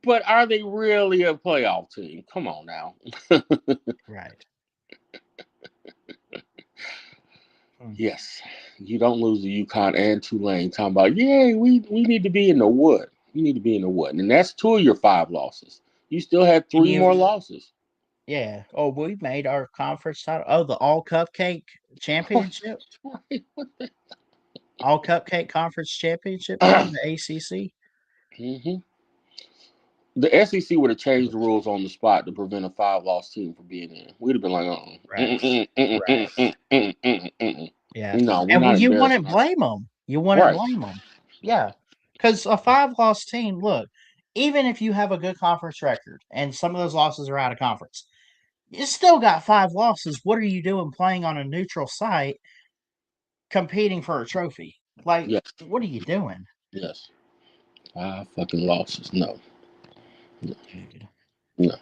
but are they really a playoff team? Come on now. right. Hmm. Yes, you don't lose to UConn and Tulane. Talking about, yeah, we need to be in the wood. You need to be in the wood, and that's 2 of your 5 losses. You still had And 3 more losses. yeah. Oh, we made our conference title. Oh, the All Cupcake Championship, All Cupcake Conference Championship game, the ACC. hmm The SEC would have changed the rules on the spot to prevent a 5 loss team from being in. We'd have been like, Right, right. Yeah, no, we're and not you embarrassing wouldn't ourselves. blame them. You wouldn't Right. blame them. Yeah, because a 5-loss team, look, even if you have a good conference record and some of those losses are out of conference, you still got 5 losses. What are you doing playing on a neutral site competing for a trophy? Like, Yes. what are you doing? Yes. 5 fucking losses. No. No. Dude. No.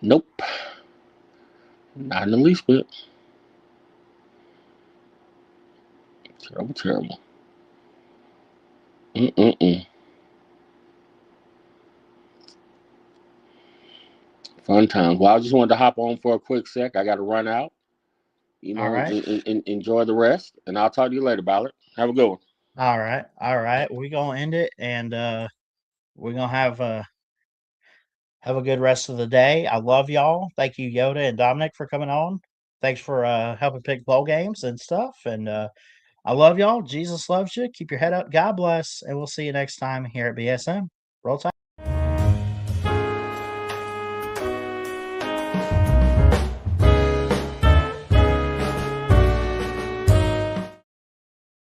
Nope. Not in the least bit. Terrible, terrible. Mm-mm-mm. Fun times. Well, I just wanted to hop on for a quick sec. I got to run out. All right. Enjoy the rest, and I'll talk to you later, Ballard. Have a good one. All right. All right. We're gonna end it and we're gonna have a good rest of the day. I love y'all. Thank you, Yoda and Dominic, for coming on. Thanks for helping pick bowl games and stuff. And I love y'all. Jesus loves you. Keep your head up. God bless. And we'll see you next time here at BSM. Roll Tide.